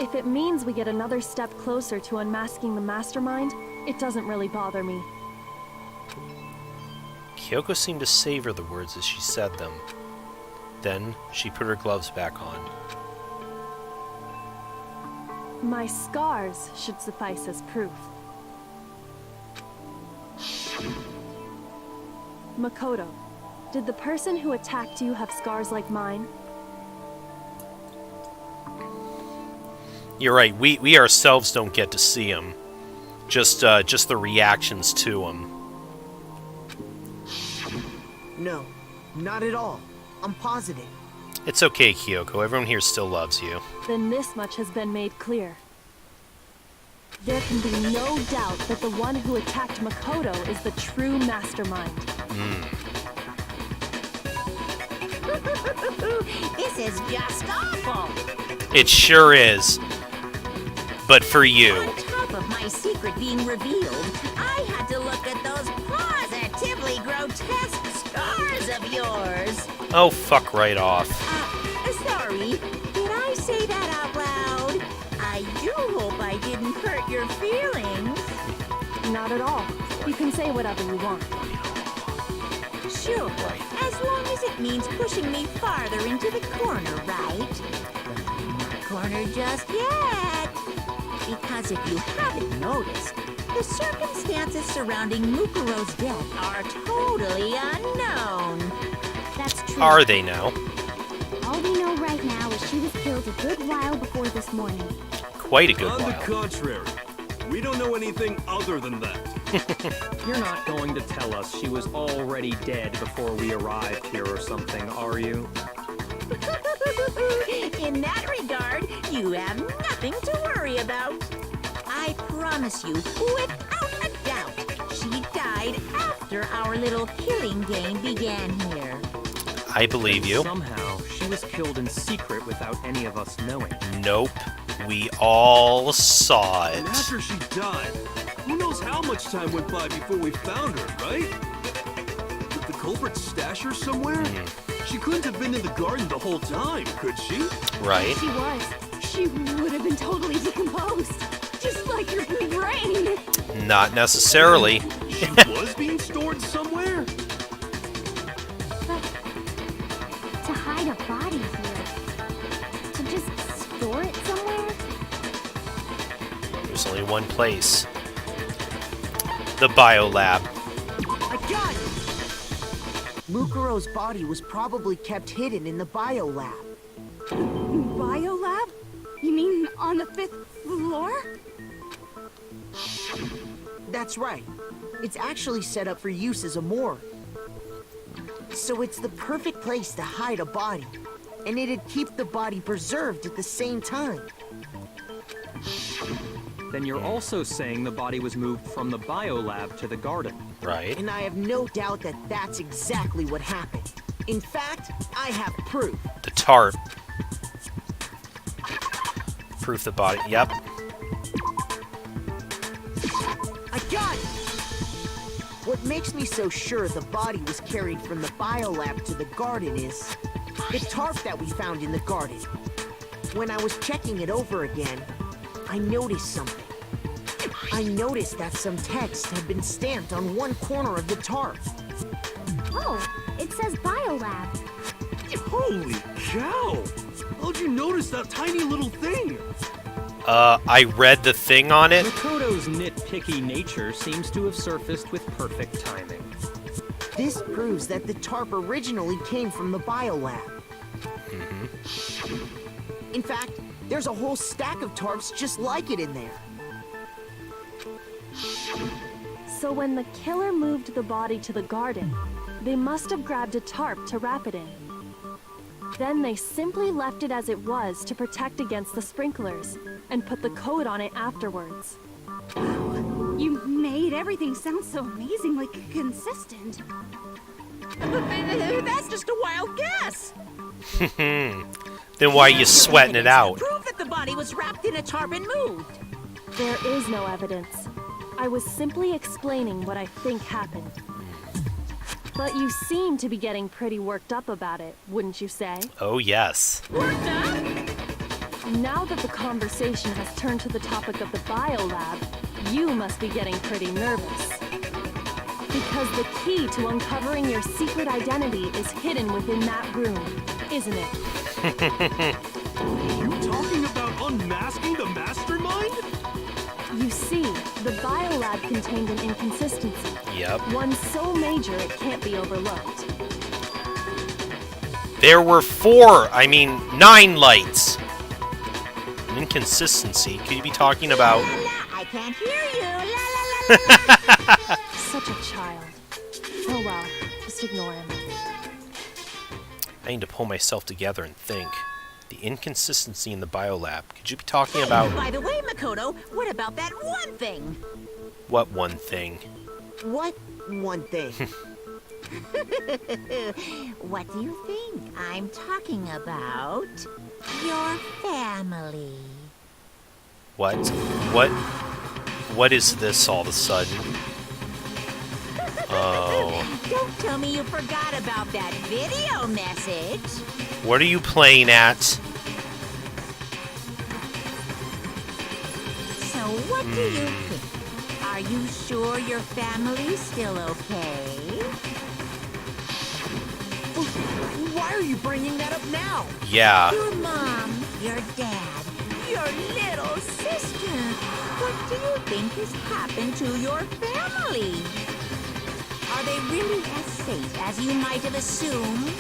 If it means we get another step closer to unmasking the mastermind, it doesn't really bother me. Kyoko seemed to savor the words as she said them. Then, she put her gloves back on. My scars should suffice as proof. Makoto, did the person who attacked you have scars like mine? You're right, we ourselves don't get to see them. Just the reactions to them. No, not at all. I'm positive. It's okay, Kyoko. Everyone here still loves you. Then this much has been made clear. There can be no doubt that the one who attacked Makoto is the true mastermind. This is just awful. It sure is. But for you. On top of my secret being revealed, I had to look at those positively grotesque scars of yours. Oh, fuck right off. Sorry, did I say that out loud? I do hope I didn't hurt your feelings. Not at all. You can say whatever you want. Sure, as long as it means pushing me farther into the corner, right? But not corner just yet. Because if you haven't noticed, the circumstances surrounding Mukuro's death are totally unknown. That's true. Are they now? All we know right now is she was killed a good while before this morning. Quite a good On the while. contrary, we don't know anything other than that. You're not going to tell us she was already dead before we arrived here or something, are you? In that regard, you have nothing to worry about. I promise you, without a doubt, she died after our little killing game began here. I believe you. Somehow, she was killed in secret without any of us knowing. Nope. We all saw And it. after she died, who knows how much time went by before we found her, right? Did the culprit stash her somewhere? She couldn't have been in the garden the whole time, could she? Right? She was. She would have been totally decomposed. Just like your brain. Not necessarily. She was being stored somewhere? But to hide a body here, to just store it somewhere? There's only one place. The biolab. I got it! Mukuro's body was probably kept hidden in the biolab. Biolab? You mean on the 5th floor? That's right. It's actually set up for use as a morgue. So it's the perfect place to hide a body. And it'd keep the body preserved at the same time. then you're also saying the body was moved from the biolab to the garden. Right. And I have no doubt that that's exactly what happened. In fact, I have proof. The tarp. Proof the body. Yep. I got it! What makes me so sure the body was carried from the biolab to the garden is the tarp that we found in the garden. When I was checking it over again, I noticed something. I noticed that some text had been stamped on one corner of the tarp. Oh, it says biolab. Holy cow! How'd you notice that tiny little thing? I read the thing on it. Makoto's nitpicky nature seems to have surfaced with perfect timing. This proves that the tarp originally came from the biolab. In fact, there's a whole stack of tarps just like it in there. So when the killer moved the body to the garden, they must have grabbed a tarp to wrap it in. Then they simply left it as it was to protect against the sprinklers, and put the code on it afterwards. You made everything sound so amazingly consistent. That's just a wild guess. Then why are you sweating it out? Prove that the body was wrapped in a tarp and moved. There is no evidence. I was simply explaining what I think happened. But you seem to be getting pretty worked up about it, wouldn't you say? Oh, yes. Worked up? Now that the conversation has turned to the topic of the biolab, you must be getting pretty nervous. Because the key to uncovering your secret identity is hidden within that room, isn't it? You talking about unmasking the mastermind? You see, the biolab contained an inconsistency. Yep. One so major it can't be overlooked. There were 9 lights. Inconsistency. Could you be talking about... La, la, I can't hear you. La, la, la, la, la. Such a child. Oh well, just ignore him. I need to pull myself together and think. The inconsistency in the biolab. Could you be talking about... By the way, Makoto, what about that one thing? What one thing? What one thing? What do you think I'm talking about? Your family. What? What is this all of a sudden? Oh. Don't tell me you forgot about that video message. What are you playing at? So what do you think? Are you sure your family's still okay? Why are you bringing that up now? Yeah. Your mom, your dad, your little sister. What do you think has happened to your family? Are they really as safe as you might have assumed?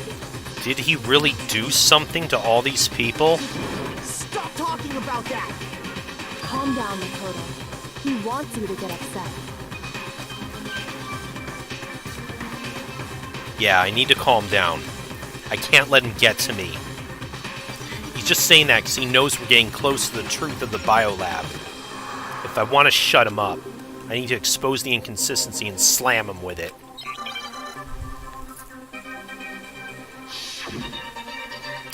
Did he really do something to all these people? Stop talking about that! Calm down, Makoto. He wants you to get upset. Yeah, I need to calm down. I can't let him get to me. He's just saying that because he knows we're getting close to the truth of the biolab. If I want to shut him up, I need to expose the inconsistency and slam him with it.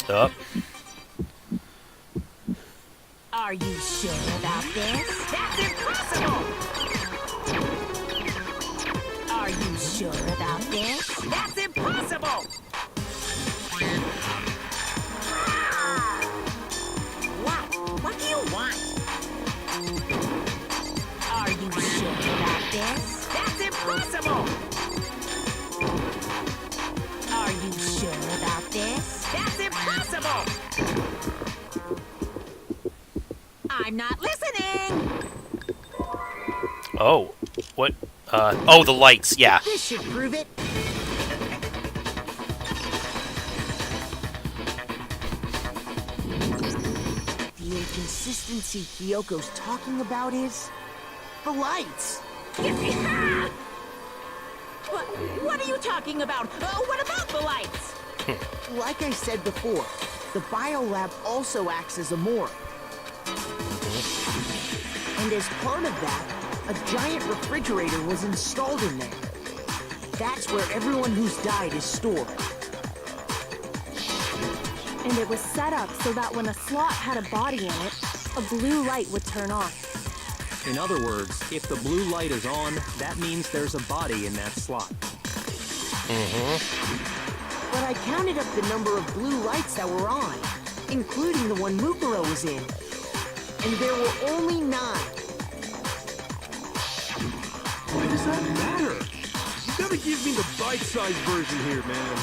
Up. Are you sure about this? That's impossible! Are you sure about this? That's impossible! What do you want? Are you sure about this? That's impossible! Are you sure about this? That's impossible! I'm not listening! Oh. What? Oh, the lights, yeah. This should prove it. The inconsistency Kyoko's talking about is... the lights! What are you talking about? What about the lights? Like I said before, the biolab also acts as a morgue. I And as part of that, a giant refrigerator was installed in there. That's where everyone who's died is stored. And it was set up so that when a slot had a body in it, a blue light would turn on. In other words, if the blue light is on, that means there's a body in that slot. But I counted up the number of blue lights that were on, including the one Mukuro was in. And there were only 9. Why does that matter? You gotta give me the bite-sized version here, man.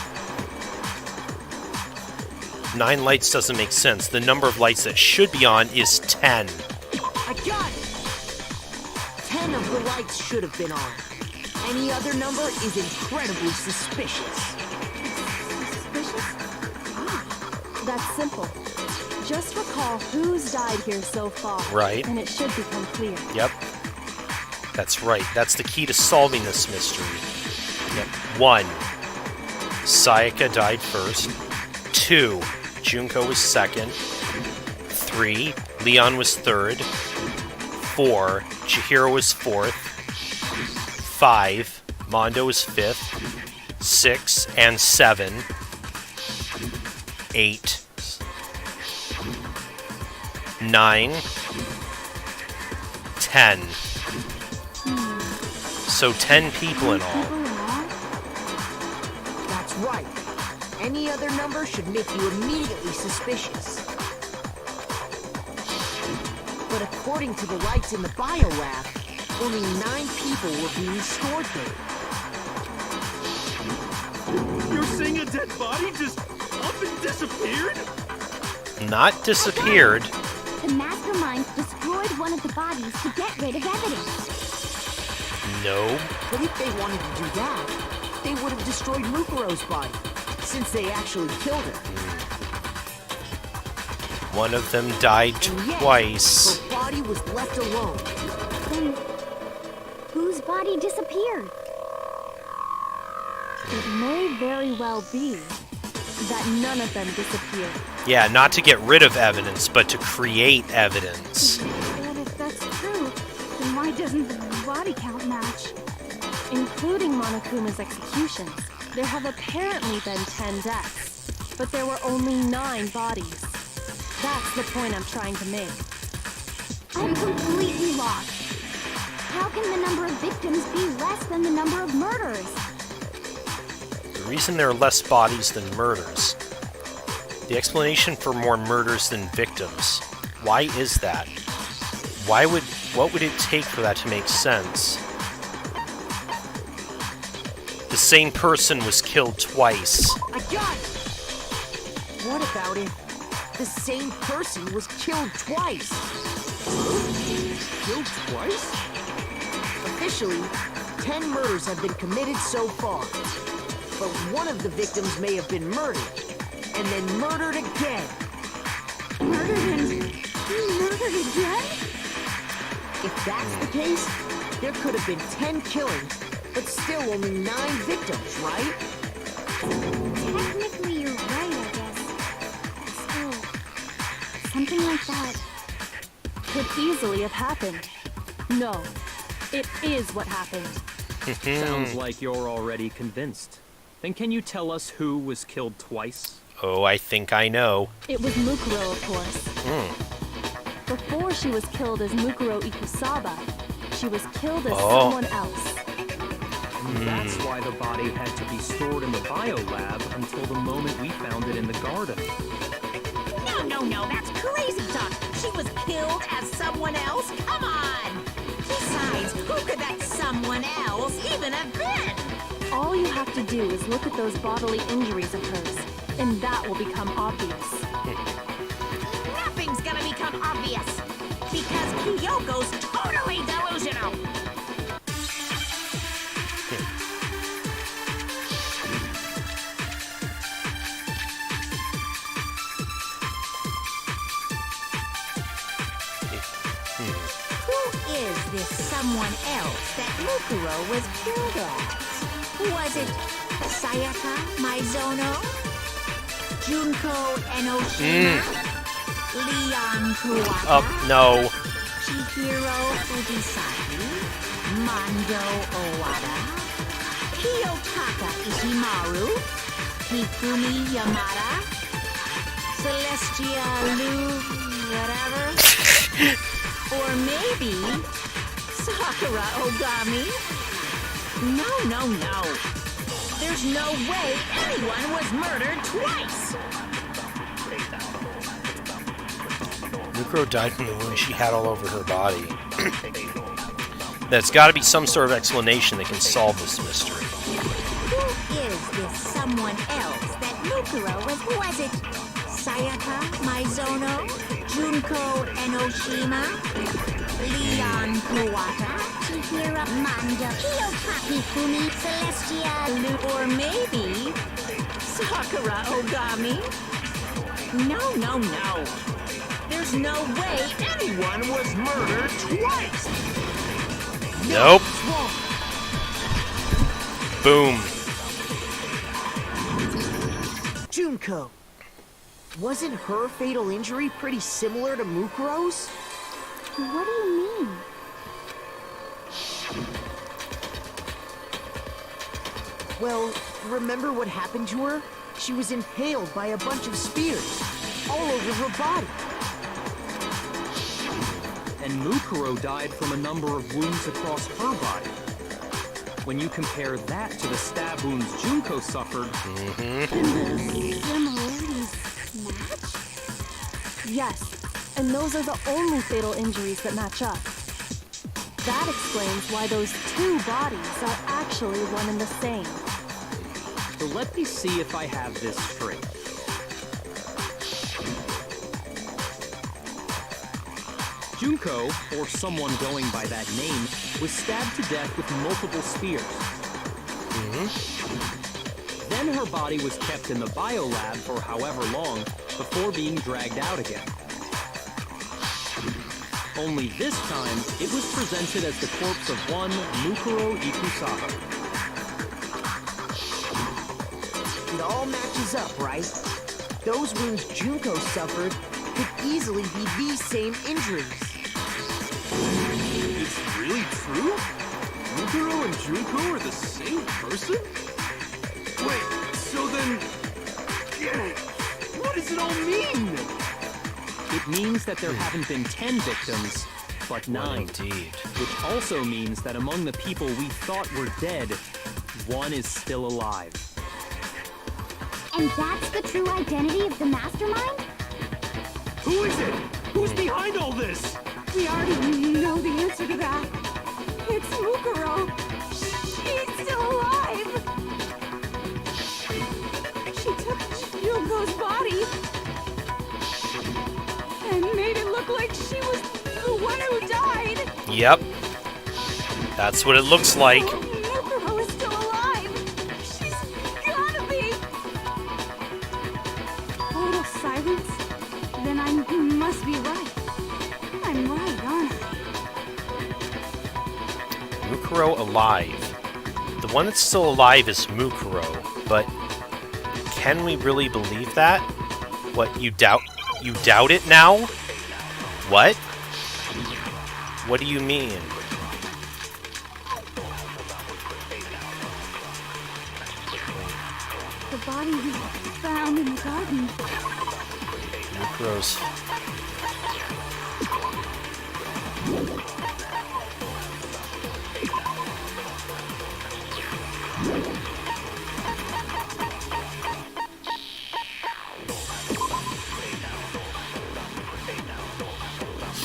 9 lights doesn't make sense. The number of lights that should be on is 10. I got it! 10 of the lights should have been on. Any other number is incredibly suspicious. Suspicious? That's simple. Just recall who's died here so far. Right. And it should become clear. Yep. That's right. That's the key to solving this mystery. Yep. 1. Sayaka died first. 2. Junko was second. 3. Leon was third. 4. Chihiro was fourth. 5. Mondo was fifth. 6 and 7. 8. 9. 10. So 10 people in all. That's right. Any other number should make you immediately suspicious. But according to the lights in the biolab, only 9 people were being stored there. You're saying a dead body just up and disappeared? Not disappeared. The mastermind destroyed one of the bodies to get rid of evidence. No. But if they wanted to do that, they would have destroyed Mukuro's body, since they actually killed her. One of them died And yet, twice. her body was left alone. Then, whose body disappeared? It may very well be that none of them disappeared. Yeah, not to get rid of evidence, but to create evidence. But if that's true, then why doesn't the body count match? Including Monokuma's executions, there have apparently been 10 deaths, but there were only 9 bodies. That's the point I'm trying to make. I'm completely lost. How can the number of victims be less than the number of murders? The reason there are less bodies than murders. The explanation for more murders than victims. Why is that? What would it take for that to make sense? The same person was killed twice. I got it! What about if the same person was killed twice? Killed twice? Officially, 10 murders have been committed so far. But one of the victims may have been murdered, and then murdered again. Murdered and murdered again? If that's the case, there could have been 10 killings, but still only 9 victims, right? Technically, you're right, I guess. Still, something like that. Could easily have happened. No, it is what happened. Sounds like you're already convinced. Then can you tell us who was killed twice? Oh, I think I know. It was Mukuro, of course. Before she was killed as Mukuro Ikusaba, she was killed as someone else. That's why the body had to be stored in the biolab until the moment we found it in the garden. No, that's crazy talk. She was killed as someone else? Come on! Besides, who could that someone else even have been? All you have to do is look at those bodily injuries of hers, and that will become obvious. Nothing's gonna become obvious, because Kyoko's totally delusional. Who is this someone else that Mukuro was killed as? Was it Sayaka Maizono? Junko Enoshima? Leon Kuwata? No. Chihiro Chihiro Fujisaki, Mondo Owada, Kiyotaka Ishimaru, Hifumi Yamada, Celestia Lu, whatever. Or maybe Sakura Ogami. No. There's no way anyone was murdered twice. Mukuro died from the wound she had all over her body. There's got to be some sort of explanation that can solve this mystery. Who is this someone else that Mukuro was? Who was it? Sayaka Maizono? Junko Enoshima? Leon Kuwata? Chihiro Manda? Kiyotaki Fumi? Celestia Lu? Or maybe Sakura Ogami? No. There's no way anyone was murdered twice! Nope. Boom. Junko. Wasn't her fatal injury pretty similar to Mukuro's? What do you mean? Well, remember what happened to her? She was impaled by a bunch of spears, all over her body. And Mukuro died from a number of wounds across her body. When you compare that to the stab wounds Junko suffered... Similarities match? Yes, and those are the only fatal injuries that match up. That explains why those two bodies are actually one and the same. So let me see if I have this straight. Junko, or someone going by that name, was stabbed to death with multiple spears. Then her body was kept in the biolab for however long before being dragged out again. Only this time, it was presented as the corpse of one Mukuro Ikusaba. It all matches up, right? Those wounds Junko suffered could easily be these same injuries. It's really true? Mukuro and Junko are the same person? Wait, so then... What does it all mean? It means that there haven't been 10 victims, but 9. Indeed. Which also means that among the people we thought were dead, one is still alive. And that's the true identity of the mastermind? Who is it? Who's behind all this? We already know the answer to that. It's Mukuro. She's still alive. She took Junko's body and made it look like she was the one who died. Yep. That's what it looks like. Mukuro is still alive. She's gotta be. Total silence? Then I must be right. I'm right, aren't I? Mukuro alive. The one that's still alive is Mukuro, but can we really believe that? What, you doubt it now? What? What do you mean? The body was found in the garden. Mukuro's...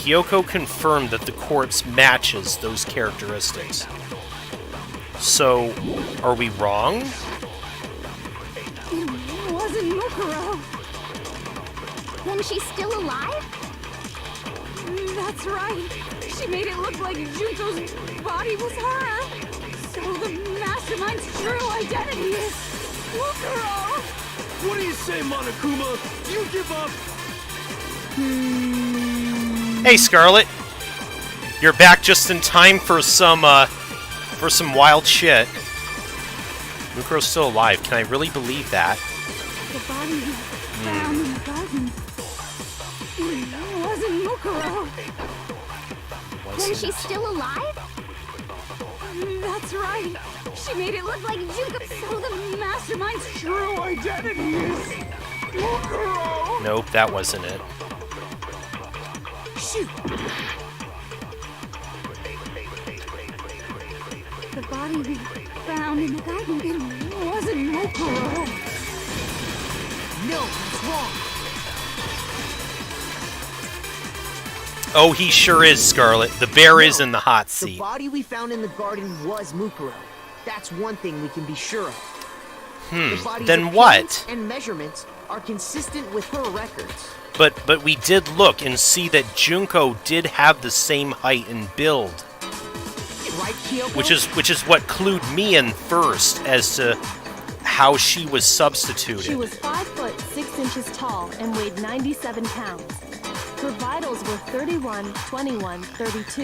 Kyoko confirmed that the corpse matches those characteristics. So, are we wrong? It wasn't Mukuro. Then she's still alive? That's right. She made it look like Junko's body was her. So the mastermind's true identity is Mukuro. What do you say, Monokuma? Do you give up? Hey, Scarlet! You're back just in time for some wild shit. Mukuro's still alive. Can I really believe that? The body was found in the garden. It wasn't Mukuro. Then she's still alive? That's right. She made it look like Junko. So the mastermind's true identity is Mukuro. Nope, that wasn't it. Shoot! The body we found in the garden, it wasn't Mukuro. No, that's wrong. Oh, he sure is, Scarlet. The bear is in the hot The seat. body we found in the garden was Mukuro. That's one thing we can be sure of. The body's Then appearance what? and measurements are consistent with her records. But we did look and see that Junko did have the same height and build, Right, Kyoko? which is what clued me in first as to how she was substituted. She was 5 foot 6 inches tall and weighed 97 pounds. Her vitals were 31, 21, 32.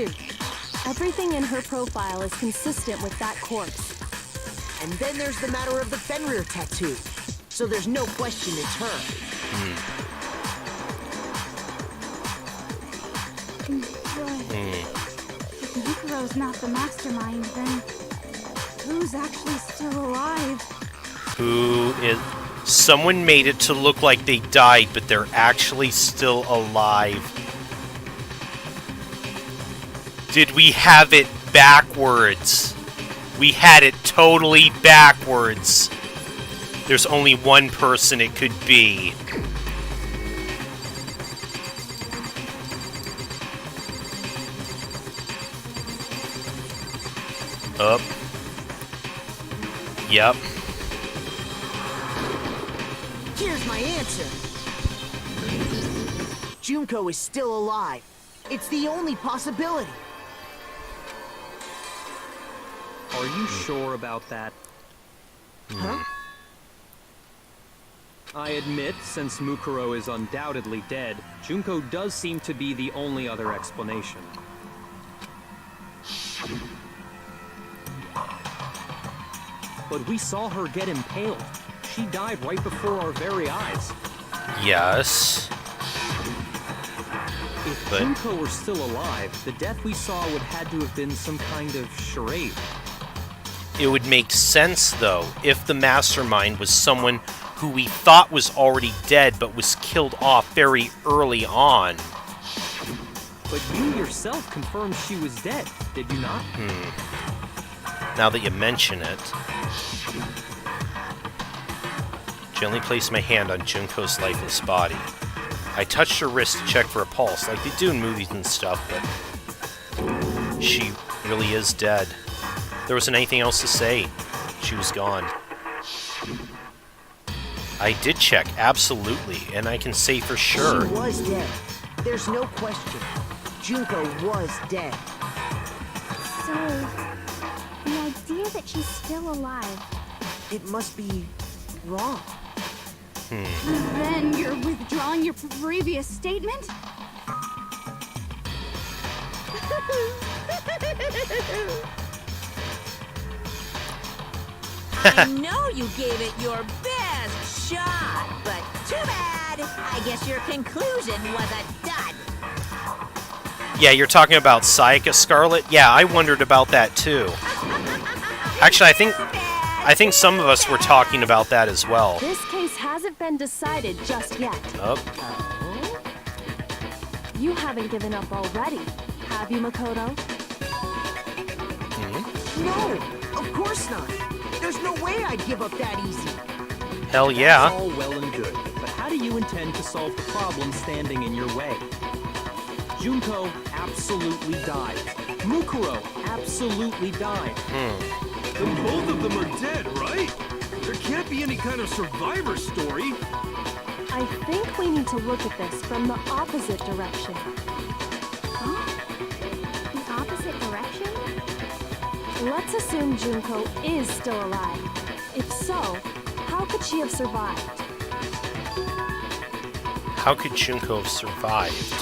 Everything in her profile is consistent with that corpse. And then there's the matter of the Fenrir tattoo. So there's no question it's her. If Mukuro's not the mastermind, then who's actually still alive? Who is... Someone made it to look like they died, but they're actually still alive. Did we have it backwards? We had it totally backwards. There's only one person it could be. Up. Yep. Here's my answer. Junko is still alive. It's the only possibility. Are you sure about that? Huh? I admit, since Mukuro is undoubtedly dead, Junko does seem to be the only other explanation. But we saw her get impaled. She died right before our very eyes. Yes. If But- Junko were still alive, the death we saw would had to have been some kind of charade. It would make sense, though, if the mastermind was someone who we thought was already dead but was killed off very early on. But you yourself confirmed she was dead, did you not? Now that you mention it. Gently placed my hand on Junko's lifeless body. I touched her wrist to check for a pulse, like they do in movies and stuff, but she really is dead. There wasn't anything else to say. She was gone. I did check, absolutely, and I can say for sure. She was dead. There's no question. Junko was dead. So, the idea that she's still alive. It must be wrong. Then you're withdrawing your previous statement? I know you gave it your best shot, but too bad. I guess your conclusion was a dud. Yeah, you're talking about Sayaka Scarlet? Yeah, I wondered about that too. Actually, I think some of us were talking about that as well. This case hasn't been decided just yet. Oh, You haven't given up already, have you, Makoto? No, of course not. There's no way I'd give up that easy. hell That's yeah. all well and good, but how do you intend to solve the problem standing in your way? Junko absolutely died. Mukuro absolutely died. Then both of them are dead, right? There can't be any kind of survivor story. I think we need to look at this from the opposite direction. The opposite direction? Let's assume Junko is still alive. If so, how could she have survived? How could Junko have survived?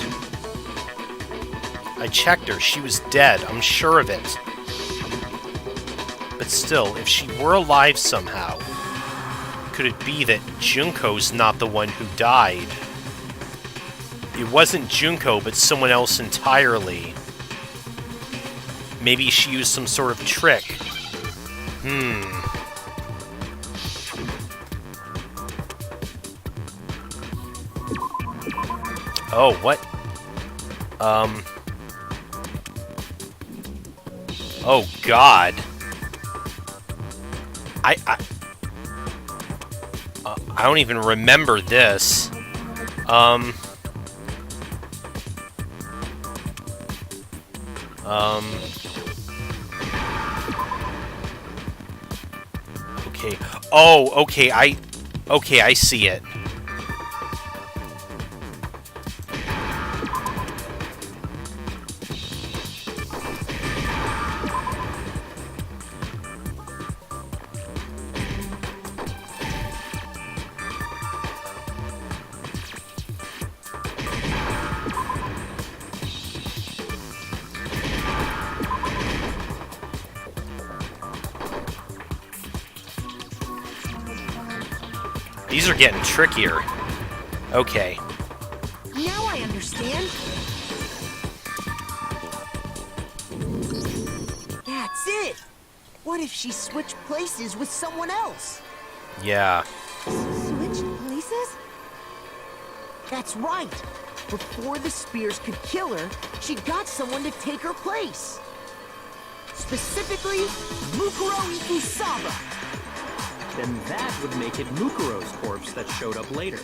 I checked her. She was dead. I'm sure of it. But still, if she were alive somehow, could it be that Junko's not the one who died? It wasn't Junko, but someone else entirely. Maybe she used some sort of trick. Oh, what? Oh, God. I don't even remember this. Okay. Oh, okay, I see it. These are getting trickier. Okay. Now I understand. That's it. What if she switched places with someone else? Yeah. Switched places? That's right. Before the spears could kill her, she got someone to take her place. Specifically, Mukuro Ikusaba. Then that would make it Mukuro's corpse that showed up later.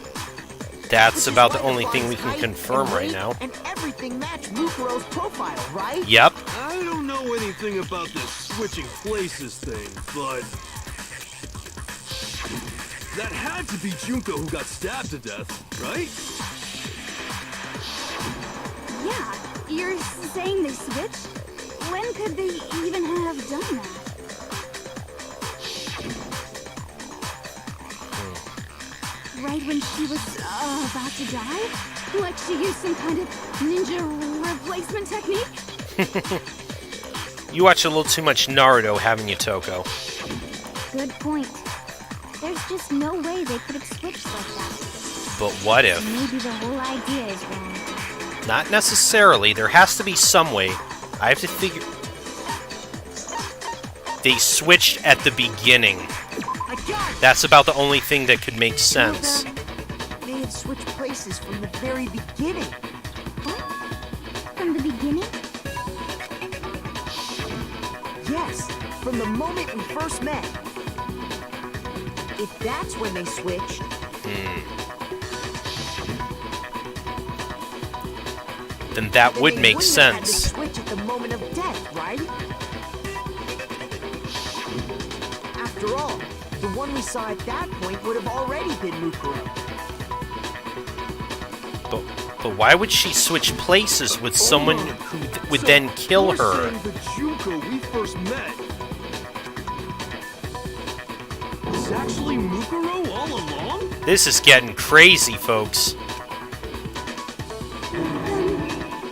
That's about the only thing we can confirm right now. And everything matched Mukuro's profile, right? Yep. I don't know anything about this switching places thing, but that had to be Junko who got stabbed to death, right? Yeah, you're saying they switched? When could they even have done that? Right when she was about to die? Like she used some kind of ninja replacement technique? You watch a little too much Naruto, haven't you, Toko? Good point. There's just no way they could have switched like that. But what if? Maybe the whole idea is wrong. Not necessarily. There has to be some way. I have to figure... They switched at the beginning. That's about the only thing that could make sense. They had switched places from the very beginning. From the beginning? Yes, from the moment we first met. If that's when they switched, then that then would they make wouldn't have had to sense. switch at the moment of death, right? After all, the one we saw at that point would have already been Mukuro. But why would she switch places with someone who would then kill you're her? saying the Junko we first met is actually Mukuro all along? This is getting crazy, folks.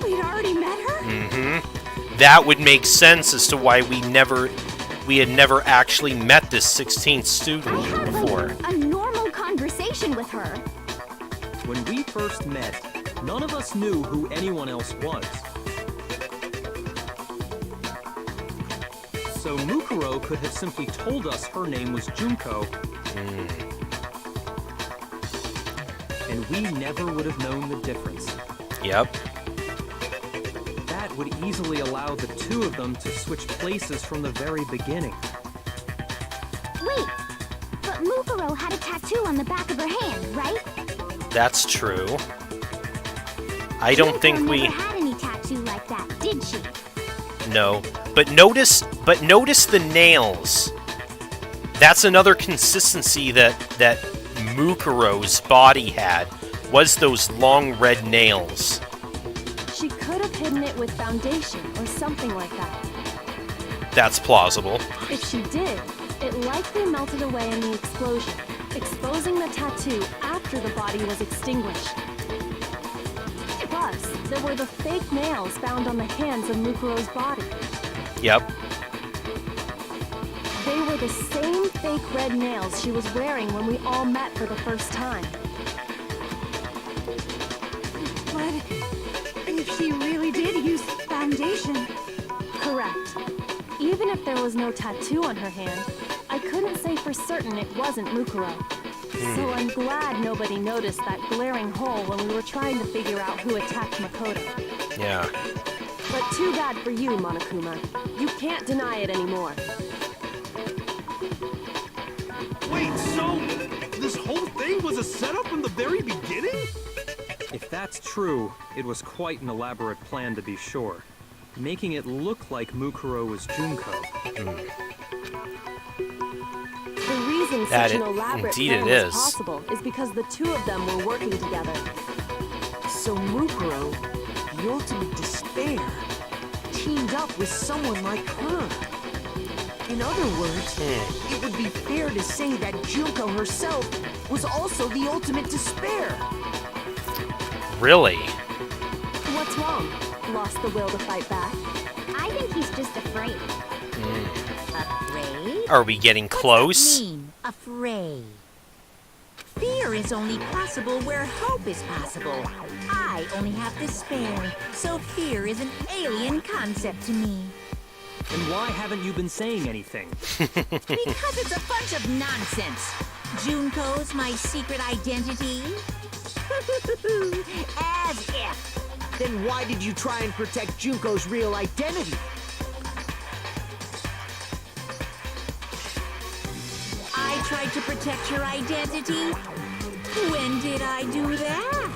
We'd already met her? That would make sense as to why we had never actually met this 16th student I had before. like a normal conversation with her. When we first met, none of us knew who anyone else was. So Mukuro could have simply told us her name was Junko. And we never would have known the difference. Yep. That would easily allow the two of them to switch places from the very beginning. Wait, but Mukuro had a tattoo on the back of her hand, right? That's true. I don't think Junko we... never had any tattoo like that, did she? No. But notice the nails. That's another consistency that Mukuro's body had, was those long red nails. She could have hidden it with foundation or something like that. That's plausible. If she did, it likely melted away in the explosion, exposing the tattoo after the body was extinguished. Plus, there were the fake nails found on the hands of Mukuro's body. Yep. They were the same fake red nails she was wearing when we all met for the first time. But if she really did use foundation... Correct. Even if there was no tattoo on her hand, I couldn't say for certain it wasn't Mukuro. So I'm glad nobody noticed that glaring hole when we were trying to figure out who attacked Makoto. Yeah. But too bad for you, Monokuma. You can't deny it anymore. Wait, so this whole thing was a setup from the very beginning? If that's true, it was quite an elaborate plan to be sure, making it look like Mukuro was Junko. The reason That such an it- elaborate indeed plan it was is. possible is because the two of them were working together. So Mukuro, the ultimate despair, teamed up with someone like her. In other words, it would be fair to say that Junko herself was also the ultimate despair. Really? What's wrong? Lost the will to fight back? I think he's just afraid. Afraid? Are we getting close? What's that mean, afraid? Fear is only possible where hope is possible. I only have despair, so fear is an alien concept to me. And why haven't you been saying anything? Because it's a bunch of nonsense. Junko's my secret identity? As if. Then why did you try and protect Junko's real identity? I tried to protect your identity? When did I do that?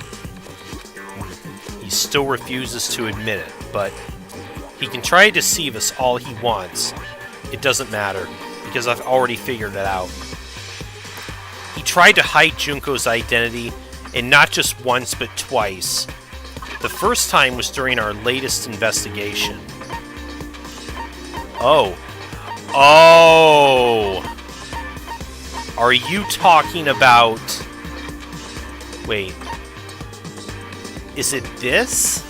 He still refuses to admit it, but he can try to deceive us all he wants. It doesn't matter, because I've already figured it out. He tried to hide Junko's identity, and not just once, but twice. The first time was during our latest investigation. Oh. Oh! Are you talking about... Wait. Is it this?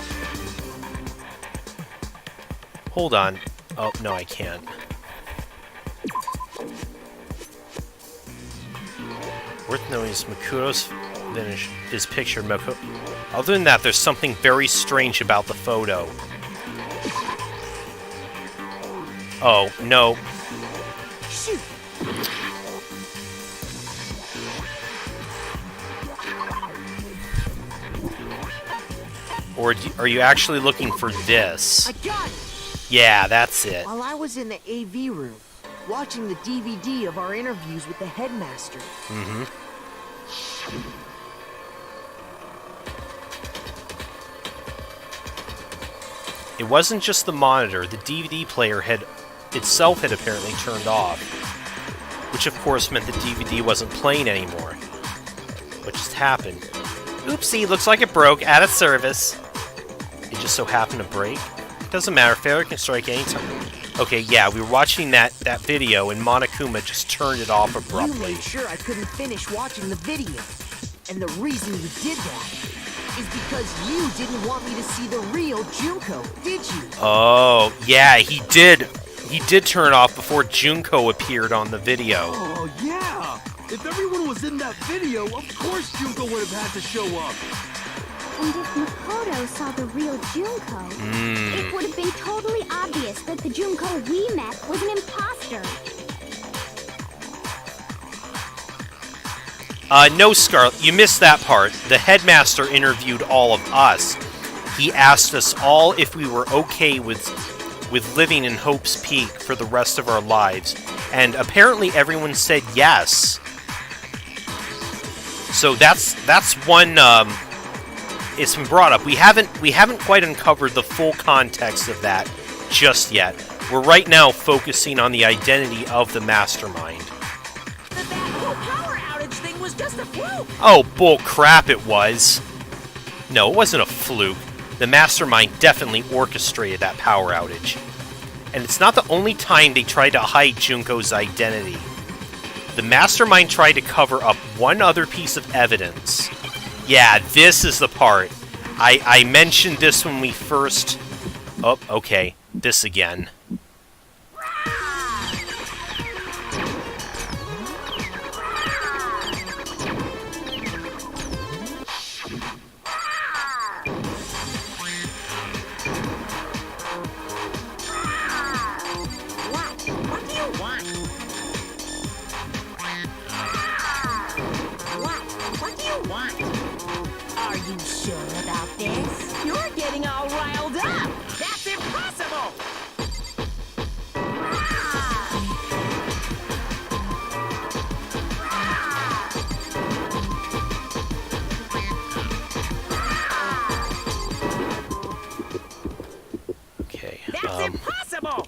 Hold on. Oh, no, I can't. Worth noting is Makuro's finish is pictured. Other than that, there's something very strange about the photo. Oh, no. Shoot! Or are you actually looking for this? I got it! Yeah, that's it. While I was in the AV room, watching the DVD of our interviews with the headmaster. Mm-hmm. It wasn't just the monitor. The DVD player itself had apparently turned off, which of course meant the DVD wasn't playing anymore. What just happened? Oopsie, looks like it broke. Out of service. It just so happened to break. Doesn't matter. Failure can strike anytime. Okay, yeah, we were watching that video, and Monokuma just turned it off You abruptly. made sure I couldn't finish watching the video. And the reason you did that is because you didn't want me to see the real Junko, did you? Oh, yeah, he did. He did turn it off before Junko appeared on the video. Oh, yeah! If everyone was in that video, of course Junko would have had to show up. And if Makoto saw the real Junko, it would have been totally obvious that the Junko we met was an imposter. No, Scarlet, you missed that part. The headmaster interviewed all of us. He asked us all if we were okay with living in Hope's Peak for the rest of our lives, and apparently everyone said yes. So that's one. It's been brought up. We haven't quite uncovered the full context of that just yet. We're right now focusing on the identity of the mastermind. That whole power outage thing was just a fluke. Oh, bull crap it was. No, it wasn't a fluke. The mastermind definitely orchestrated that power outage. And it's not the only time they tried to hide Junko's identity. The mastermind tried to cover up one other piece of evidence. Yeah, this is the part. I mentioned this when we first... Oh, okay. This again. What? sure about this? You're getting all riled up! That's impossible! Okay. That's impossible!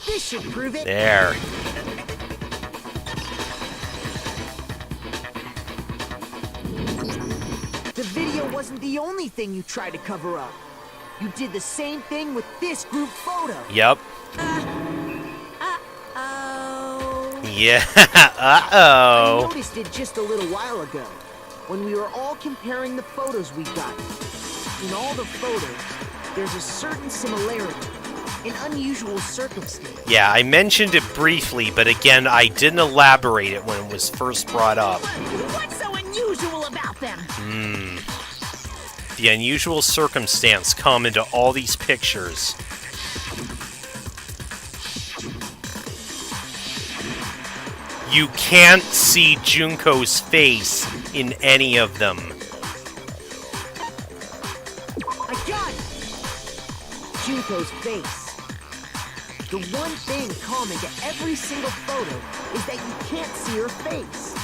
This should prove it. There. The video wasn't the only thing you tried to cover up. You did the same thing with this group photo. Yep. Uh-oh. Yeah. I Uh-oh. noticed it just a little while ago, when we were all comparing the photos we got. In all the photos, there's a certain similarity, an unusual circumstance. Yeah, I mentioned it briefly, but again, I didn't elaborate it when it was first brought up. What's so unusual about them? The unusual circumstance come into all these pictures. You can't see Junko's face in any of them. I got it! Junko's face. The one thing common to every single photo is that you can't see her face.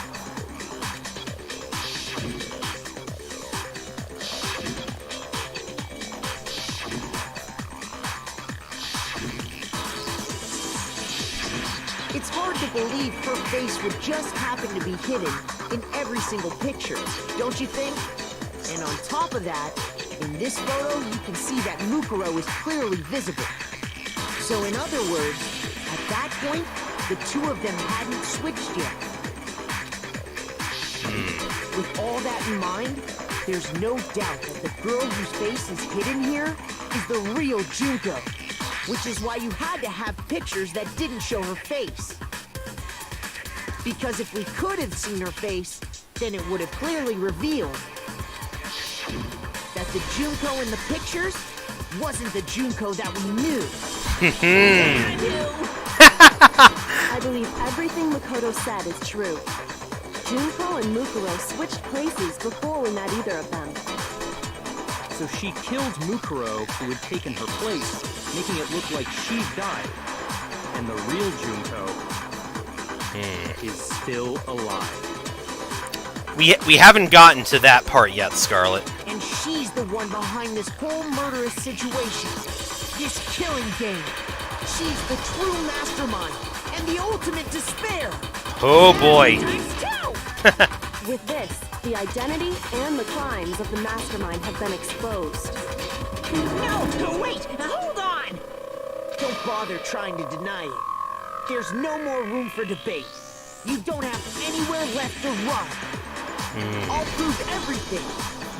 It's hard to believe her face would just happen to be hidden in every single picture, don't you think? And on top of that, in this photo, you can see that Mukuro is clearly visible. So in other words, at that point, the two of them hadn't switched yet. With all that in mind, there's no doubt that the girl whose face is hidden here is the real Junko. Which is why you had to have pictures that didn't show her face. Because if we could have seen her face, then it would have clearly revealed that the Junko in the pictures wasn't the Junko that we knew. I believe everything Makoto said is true. Junko and Mukuro switched places before we met either of them. So she killed Mukuro, who had taken her place, making it look like she died. And the real Junko is still alive. We haven't gotten to that part yet, Scarlet. And she's the one behind this whole murderous situation. This killing game. She's the true mastermind and the ultimate despair. Oh boy. With this, the identity and the crimes of the mastermind have been exposed. No, wait, hold on! Don't bother trying to deny it. There's no more room for debate. You don't have anywhere left to run. I'll prove everything,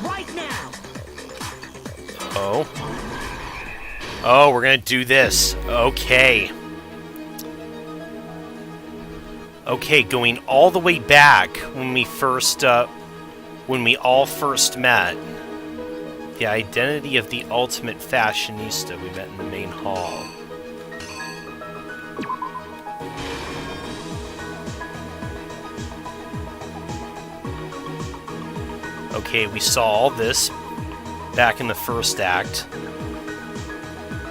right now. Oh. Oh, we're gonna do this. Okay. Okay, going all the way back when we all first met. The identity of the ultimate fashionista we met in the main hall. Okay, we saw all this back in the first act.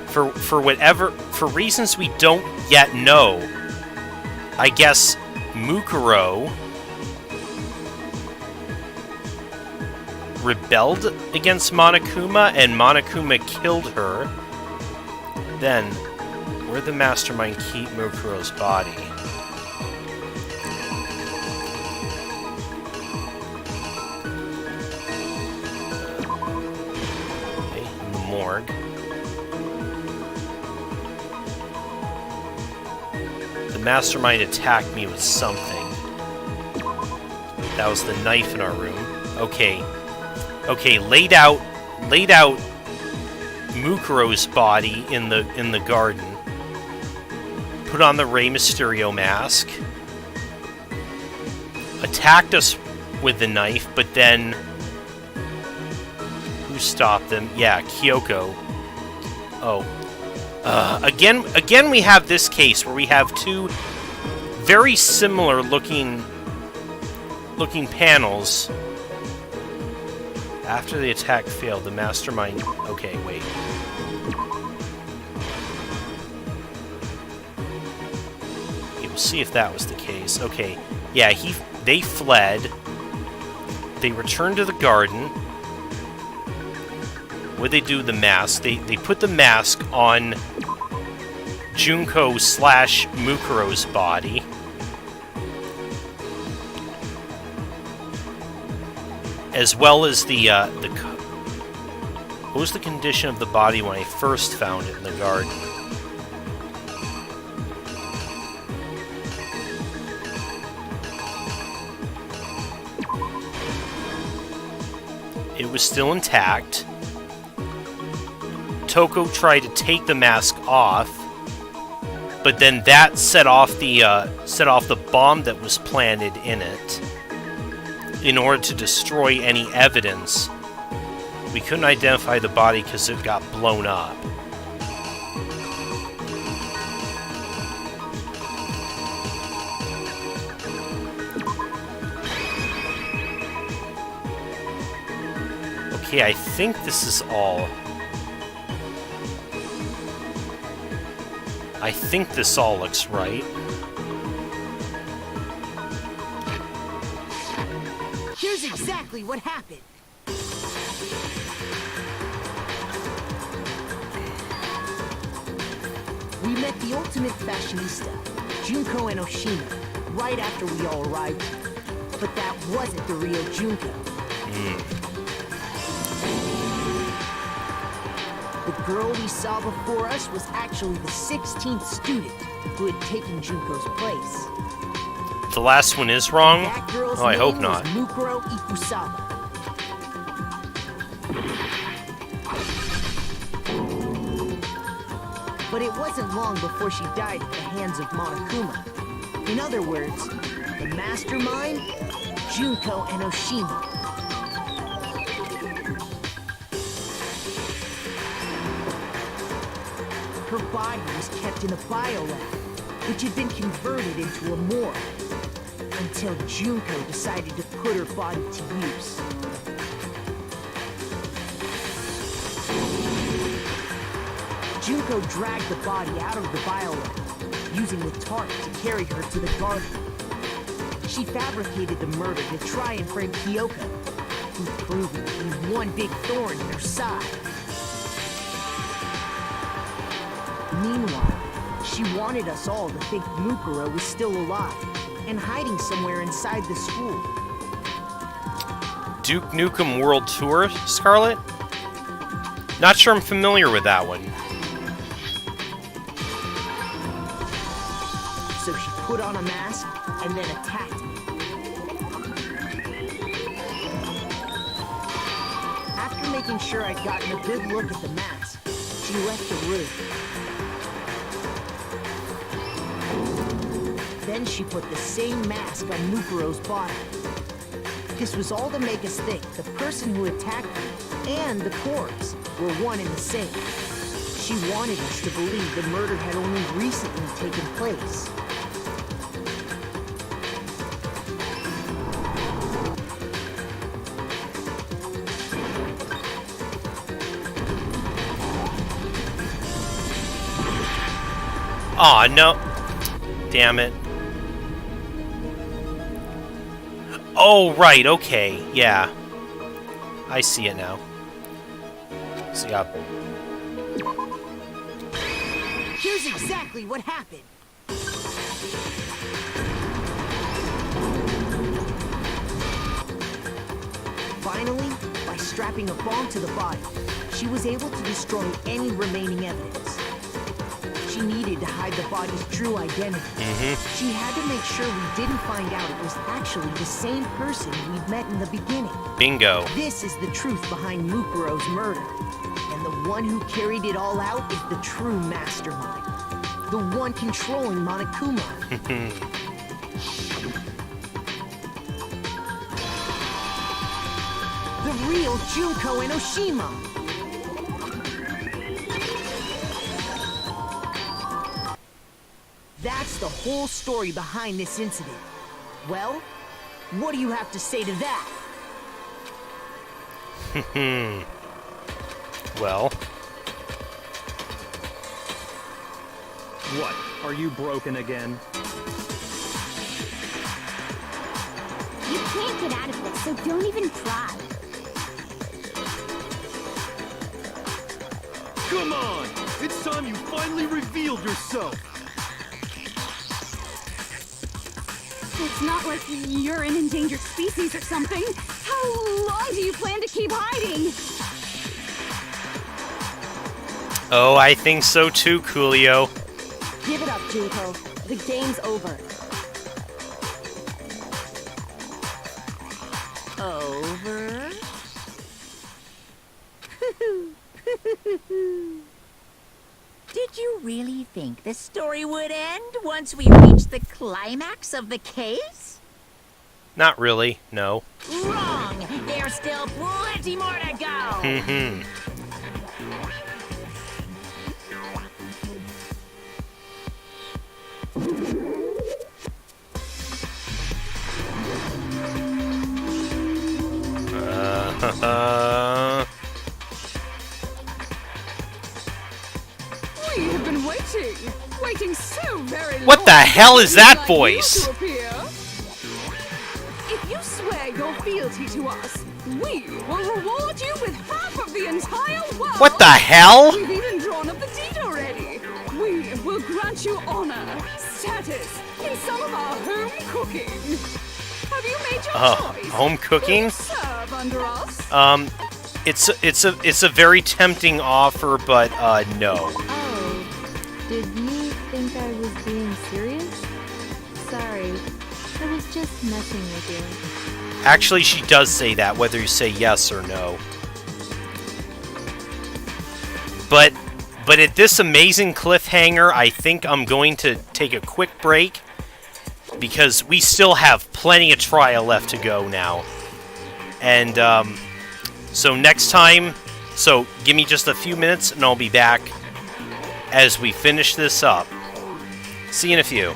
For reasons we don't yet know, I guess Mukuro rebelled against Monokuma, and Monokuma killed her. Then, where'd the mastermind keep Mukuro's body? Okay, in the morgue. The mastermind attacked me with something. That was the knife in our room. Okay. Okay, laid out Mukuro's body in the garden. Put on the Rey Mysterio mask. Attacked us with the knife, but then who stopped them? Yeah, Kyoko. Oh. Again we have this case where we have two very similar looking panels After the attack failed, the mastermind... Okay, wait. Okay, we'll see if that was the case. Okay, yeah, they fled. They returned to the garden. What did they do with the mask? They put the mask on Junko / Mukuro's body. As well as what was the condition of the body when I first found it in the garden? It was still intact. Toko tried to take the mask off, but then that set off the bomb that was planted in it. In order to destroy any evidence, we couldn't identify the body because it got blown up. Okay, I think this is all. I think this all looks right. Here's exactly what happened. We met the ultimate fashionista, Junko and Oshima, right after we all arrived. But that wasn't the real Junko. The girl we saw before us was actually the 16th student who had taken Junko's place. The last one is wrong? That girl's Oh, I hope name not. was Mukuro Ifusawa. But it wasn't long before she died at the hands of Monokuma. In other words, the mastermind, Junko and Oshima. Her body was kept in a biolab, which had been converted into a morgue, until Junko decided to put her body to use. Junko dragged the body out of the biolab, using the tarp to carry her to the garden. She fabricated the murder to try and frame Kyoko, who proved to be one big thorn in her side. Meanwhile, she wanted us all to think Mukuro was still alive and hiding somewhere inside the school. Duke Nukem World Tour, Scarlet? Not sure I'm familiar with that one. So she put on a mask and then attacked me. After making sure I'd gotten a good look at the mask, she left the room. Then she put the same mask on Mukuro's body. This was all to make us think the person who attacked me and the corpse were one and the same. She wanted us to believe the murder had only recently taken place. Aw, no. Damn it. Oh, right, okay, yeah. I see it now. So, yeah. Here's exactly what happened. Finally, by strapping a bomb to the body, she was able to destroy any remaining evidence. She needed to hide the body's true identity. She had to make sure we didn't find out it was actually the same person we'd met in the beginning. Bingo. This is the truth behind Mukuro's murder. And the one who carried it all out is the true mastermind. The one controlling Monokuma. The real Junko and Oshima. That's the whole story behind this incident. Well, what do you have to say to that? Well. What? Are you broken again? You can't get out of this, so don't even try. Come on! It's time you finally revealed yourself! It's not like you're an endangered species or something. How long do you plan to keep hiding? Oh, I think so too, Coolio. Give it up, Junko. The game's over. Over? Did you really think the story would end once we reached the climax of the case? Not really, no. Wrong! There's still plenty more to go! We have been waiting so very long. What the hell is that Like you voice? to appear. If you swear your fealty to us, we will reward you with half of the entire world. What the hell? We've even drawn up the deed already. We will grant you honor, status, in some of our home cooking. Have you made your choice? Home cooking? Will you serve under us? It's a very tempting offer, but no. Oh, did you think I was being serious? Sorry, I was just messing with you. Actually, she does say that, whether you say yes or no. But at this amazing cliffhanger, I think I'm going to take a quick break, because we still have plenty of trial left to go now. And, so next time, so give me just a few minutes and I'll be back as we finish this up. See you in a few.